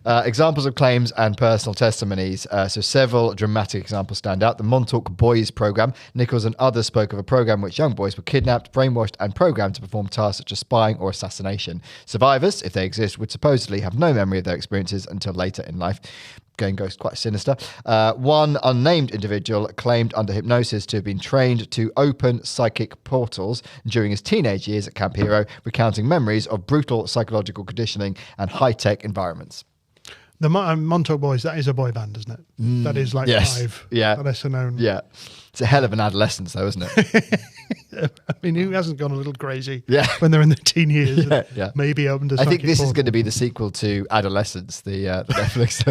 Examples of claims and personal testimonies. So several dramatic examples stand out. The Montauk Boys program. Nichols and others spoke of a program in which young boys were kidnapped, brainwashed, and programmed to perform tasks such as spying or assassination. Survivors, if they exist, would supposedly have no memory of their experiences until later in life. Going ghost, quite sinister. One unnamed individual claimed under hypnosis to have been trained to open psychic portals during his teenage years at Camp Hero, recounting memories of brutal psychological conditioning and high-tech environments. The Montauk Boys, that is a boy band, isn't it? That is like five. Yeah. Lesser known. Yeah. It's a hell of an adolescence, though, isn't it? I mean, who hasn't gone a little crazy Yeah. when they're in their teen years? Yeah. Maybe opened a I think psychic this is portal. going to be the sequel to Adolescence, the Netflix.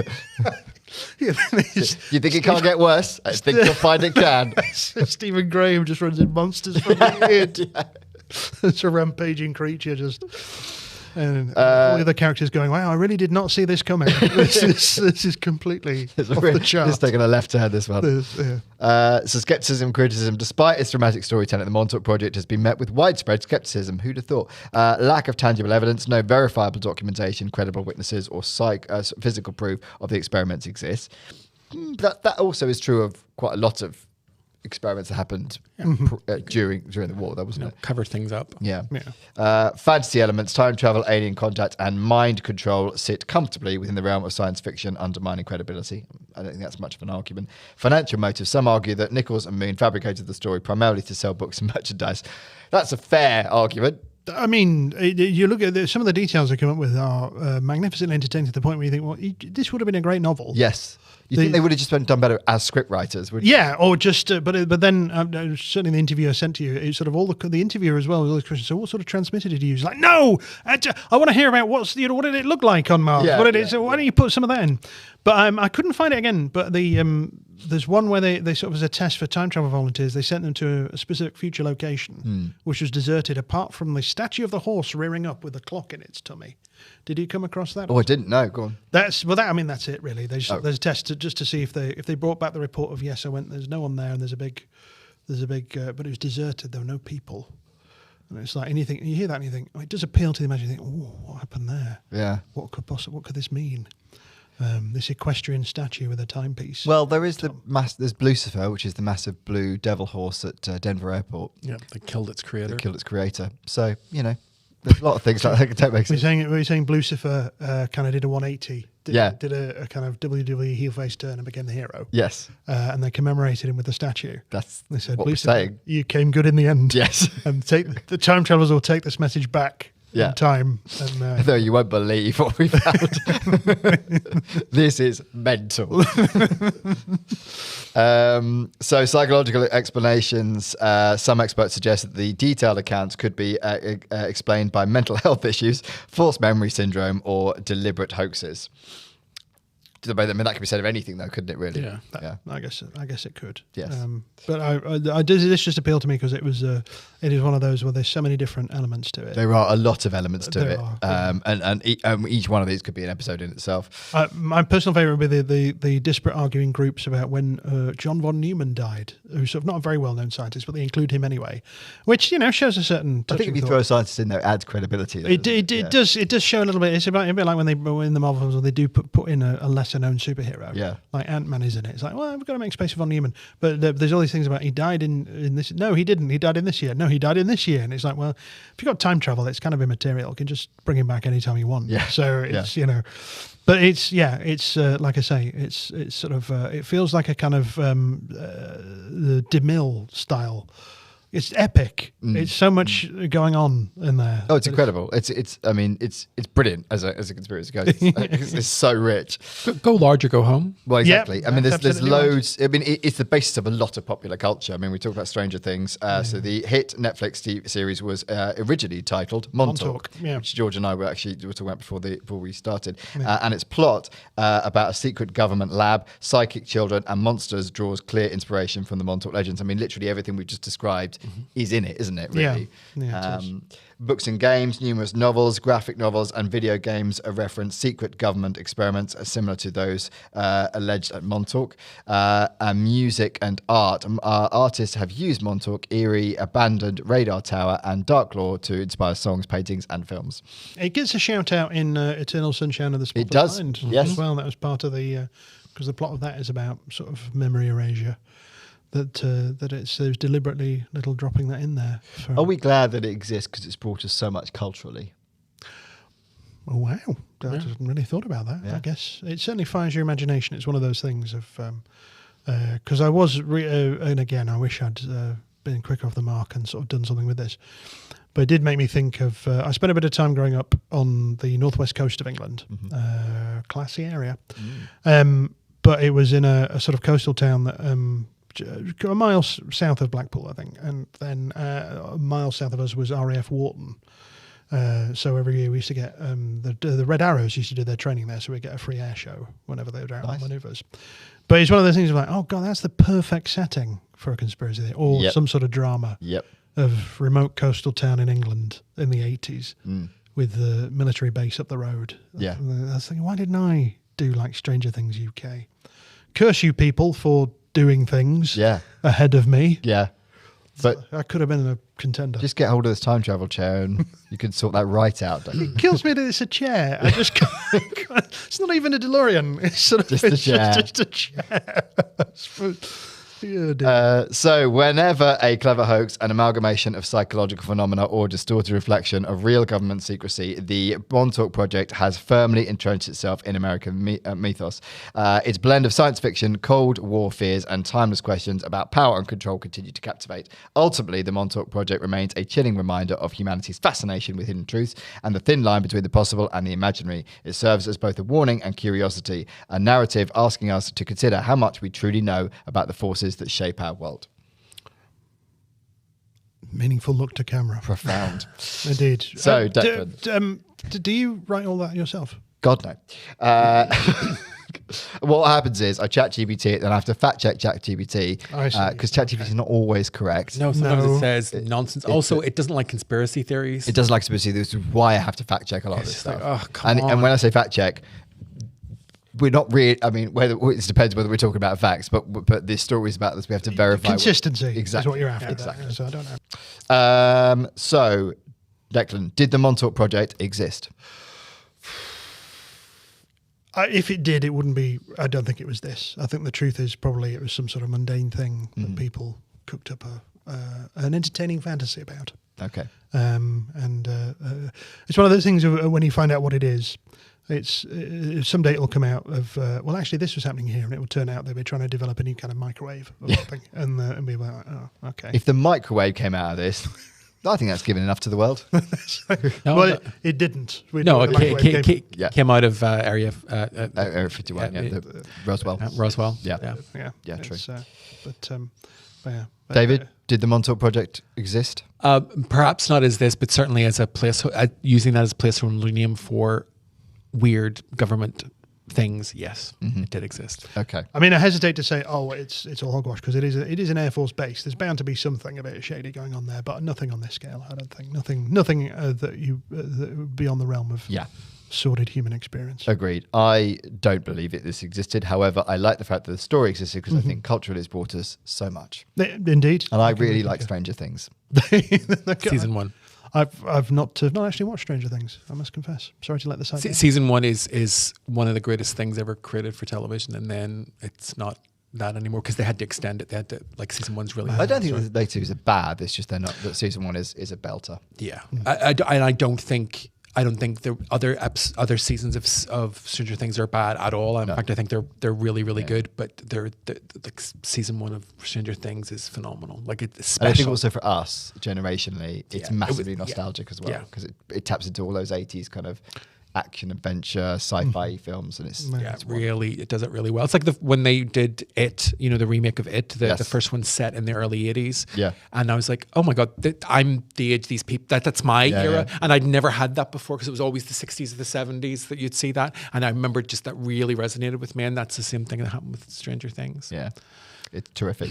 You think it can't get worse? I think you'll find it can. Stephen Graham just runs in monsters from the id. It's a rampaging creature just. And all the other characters going, wow, I really did not see this coming. This is completely off the chart. It's taken a left turn, this one. So skepticism and criticism. Despite its dramatic storytelling, the Montauk Project has been met with widespread skepticism. Who'd have thought? Lack of tangible evidence, no verifiable documentation, credible witnesses, or physical proof of the experiments exists. That also is true of quite a lot of experiments that happened during the war, though, wasn't it? Cover things up. Yeah. Fantasy elements, time travel, alien contact, and mind control sit comfortably within the realm of science fiction, undermining credibility. I don't think that's much of an argument. Financial motives. Some argue that Nichols and Moon fabricated the story primarily to sell books and merchandise. That's a fair argument. I mean, you look at some of the details they come up with are magnificently entertaining to the point where you think, well, this would have been a great novel. Yes. You think they would have just done better as script writers? Yeah, or just, but then certainly the interview I sent to you, it's sort of all the interviewer as well, all these questions. So what sort of transmitter did you use? Like, no, I want to hear about what did it look like on Mars? So why don't you put some of that in? But I couldn't find it again. But there's one where they sort of, as a test for time travel volunteers, they sent them to a specific future location, which was deserted, apart from the statue of the horse rearing up with a clock in its tummy. Did you come across that? Oh, I didn't know. Go on. That's it really. There's a test just to see if they brought back the report of yes, I went. There's no one there, and there's a big, but it was deserted. There were no people, and it's like anything. You hear that and you think, it does appeal to the imagination. You think, oh, what happened there? Yeah. What could this mean? This equestrian statue with a timepiece. Well, there is there's Lucifer, which is the massive blue devil horse at Denver Airport. Yeah, they killed its creator. So there's a lot of things like that don't make sense. Were you saying Lucifer kind of did a 180? Did a kind of WWE heel face turn and became the hero? Yes. And they commemorated him with the statue. They said, what Lucifer, we're saying. You came good in the end. Yes. And the time travelers will take this message back in time. And, though you won't believe what we found. This is mental. So psychological explanations. Some experts suggest that the detailed accounts could be explained by mental health issues, false memory syndrome, or deliberate hoaxes. I mean, that could be said of anything, though, couldn't it? Really? Yeah. I guess it could. Yes. But this just appealed to me because it is one of those where there's so many different elements to it. There are a lot of elements to it, are. and each one of these could be an episode in itself. My personal favourite would be the disparate arguing groups about when John von Neumann died, who's sort of not a very well known scientist, but they include him anyway, which shows a certain. I think if you throw a scientist in there, it adds credibility. It does show a little bit. It's a bit like when in the Marvel films, when they do put in a lesser known superhero. Yeah. Like Ant-Man is in it. It's like, well, we've got to make space for Von Neumann. But there's all these things about he died in this. No, he didn't. He died in this year. No, he died in this year. And it's like, well, if you've got time travel, it's kind of immaterial. You can just bring him back anytime you want. Yeah. So it's, but it's like I say, it's sort of, it feels like a kind of the DeMille style It's epic. It's so much going on in there. Oh, it's incredible. It's brilliant as a conspiracy goes. It's so rich. Go large or go home. Well, exactly. Yep, I mean, that's there's absolutely loads. I mean, it's the basis of a lot of popular culture. I mean, we talked about Stranger Things. So the hit Netflix TV series was originally titled Montauk, yeah. which George and I were talking about before we started. And its plot about a secret government lab, psychic children, and monsters draws clear inspiration from the Montauk legends. I mean, literally everything we've just described is in it, isn't it? Really. Yeah, it is. Books and games, numerous novels, graphic novels, and video games reference secret government experiments similar to those alleged at Montauk. And music and art. Artists have used Montauk, Erie, abandoned radar tower, and Dark Lore to inspire songs, paintings, and films. It gets a shout out in Eternal Sunshine of the Spotless It does, Mind yes. as well. That was part of the because the plot of that is about sort of memory erasure. That it's deliberately little dropping that in there. Are we glad that it exists because it's brought us so much culturally? Oh, wow. I hadn't really thought about that. Yeah. I guess it certainly fires your imagination. It's one of those things of because I was and again I wish I'd been quicker off the mark and sort of done something with this, but it did make me think of I spent a bit of time growing up on the northwest coast of England, classy area, but it was in a sort of coastal town that a mile south of Blackpool, I think, and then a mile south of us was RAF Wharton. So every year we used to get the Red Arrows used to do their training there, so we get a free air show whenever they were out on manoeuvres. But it's one of those things of like, oh god, that's the perfect setting for a conspiracy theory or some sort of drama of remote coastal town in England in the 80s with the military base up the road. Yeah, and I was thinking, why didn't I do like Stranger Things UK? Curse you people for doing things ahead of me. Yeah. But I could have been a contender. Just get hold of this time travel chair and you can sort that right out. Don't you? It kills me that it's a chair. I just can't, it's not even a DeLorean. It's sort of Just a chair. Just a chair. Oh, dear. So whenever a clever hoax, an amalgamation of psychological phenomena or distorted reflection of real government secrecy, the Montauk Project has firmly entrenched itself in American mythos. Its blend of science fiction, Cold War fears, and timeless questions about power and control continue to captivate. Ultimately, the Montauk Project remains a chilling reminder of humanity's fascination with hidden truths and the thin line between the possible and the imaginary. It serves as both a warning and curiosity, a narrative asking us to consider how much we truly know about the forces that shape our world. Meaningful look to camera. Profound. Indeed. So, Declan. Do you write all that yourself? God, no. What happens is I chat GPT and I have to fact check ChatGPT because ChatGPT is not always correct. No, sometimes it says nonsense. Also, it doesn't like conspiracy theories. It doesn't like conspiracy theories. This is why I have to fact check a lot of this stuff. Like, oh, come on. And when I say fact check, we're not really. I mean, it depends whether we're talking about facts, but the stories about this we have to verify. Consistency exactly. is what you're after. Exactly. So I don't know. So, Declan, did the Montauk Project exist? If it did, it wouldn't be. I don't think it was this. I think the truth is probably it was some sort of mundane thing that people cooked up an entertaining fantasy about. Okay. And it's one of those things of, when you find out what it is, it's someday it'll come out of well, actually this was happening here, and it will turn out they were trying to develop a new kind of microwave or something, and be like, oh, okay. If the microwave came out of this, I think that's given enough to the world. It didn't. It came out of Area 51. Roswell. Roswell. Yeah, true. Yeah. David, did the Montauk Project exist? Perhaps not as this, but certainly as a place, using that as a place for millennium for weird government things. Yes, it did exist. Okay. I mean, I hesitate to say, oh, it's all hogwash, because it is an Air Force base. There's bound to be something a bit shady going on there, but nothing on this scale. I don't think nothing that would be on the realm of sordid human experience. Agreed. I don't believe this existed. However, I like the fact that the story existed because I think culturally it's brought us so much. Indeed. And I really like Stranger Things. Season 1. I've not actually watched Stranger Things, I must confess. Sorry to let this out. Season 1 is one of the greatest things ever created for television, and then it's not that anymore because they had to extend it. They had to, like, season 1's really. I don't think the later seasons are bad. It's just they're not. That season 1 is a belter. Yeah, I don't think. I don't think the other seasons of Stranger Things are bad at all. In fact, I think they're really, really good. But like season 1 of Stranger Things is phenomenal. Like it's special. And I think also for us, generationally, it's massively nostalgic as well, because it taps into all those 80s kind of action adventure sci-fi films, and it's it does it really well. It's like when they did It, the remake of It, the first one set in the early 80s. Yeah. And I was like, oh my God, I'm the age of these people. That's my era. Yeah. And I'd never had that before, because it was always the 60s or the 70s that you'd see that. And I remember just that really resonated with me. And that's the same thing that happened with Stranger Things. Yeah. It's terrific.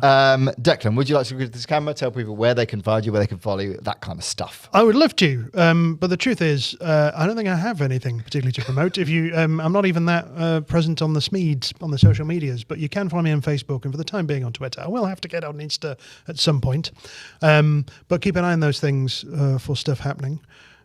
Declan, would you like to go to this camera, tell people where they can find you, where they can follow you, that kind of stuff? I would love to, but the truth is, I don't think I have anything particularly to promote. If you, I'm not even that present on the Smeeds, on the social medias, but you can find me on Facebook, and for the time being on Twitter. I will have to get on Insta at some point, but keep an eye on those things for stuff happening.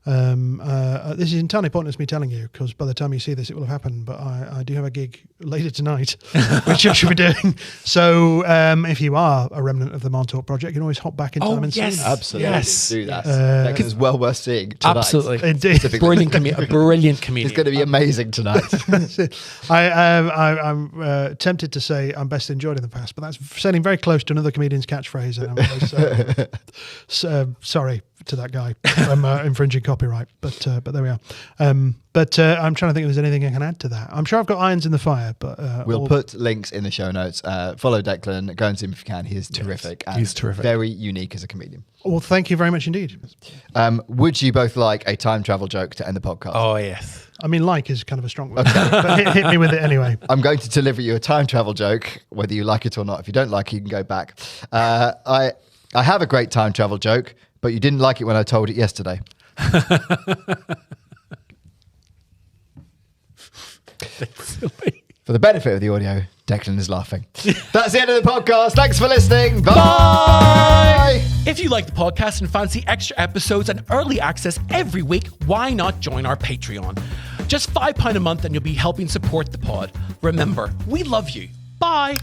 This is entirely pointless me telling you, because by the time you see this it will have happened, but I do have a gig later tonight which I should be doing, so if you are a remnant of the Montauk Project, you can always hop back in time and see them. Absolutely. Yes. Do that. Declan's well worth seeing tonight. Absolutely. Indeed. A brilliant comedian. It's going to be amazing tonight. I'm tempted to say I'm best enjoyed in the past, but that's sailing very close to another comedian's catchphrase, and I'm sorry to that guy. I'm infringing copyright, but there we are. But I'm trying to think if there's anything I can add to that. I'm sure I've got irons in the fire, but we'll put links in the show notes. Follow Declan, go and see him if you can. He is terrific. Yes, he's terrific. Very unique as a comedian. Well, thank you very much indeed. Would you both like a time travel joke to end the podcast? Oh, yes. I mean, like is kind of a strong word, but hit me with it anyway. I'm going to deliver you a time travel joke, whether you like it or not. If you don't like it, you can go back. I have a great time travel joke, but you didn't like it when I told it yesterday. For the benefit of the audio, Declan is laughing. That's the end of the podcast. Thanks for listening. Bye. If you like the podcast and fancy extra episodes and early access every week, why not join our Patreon? Just £5 a month and you'll be helping support the pod. Remember, we love you. Bye.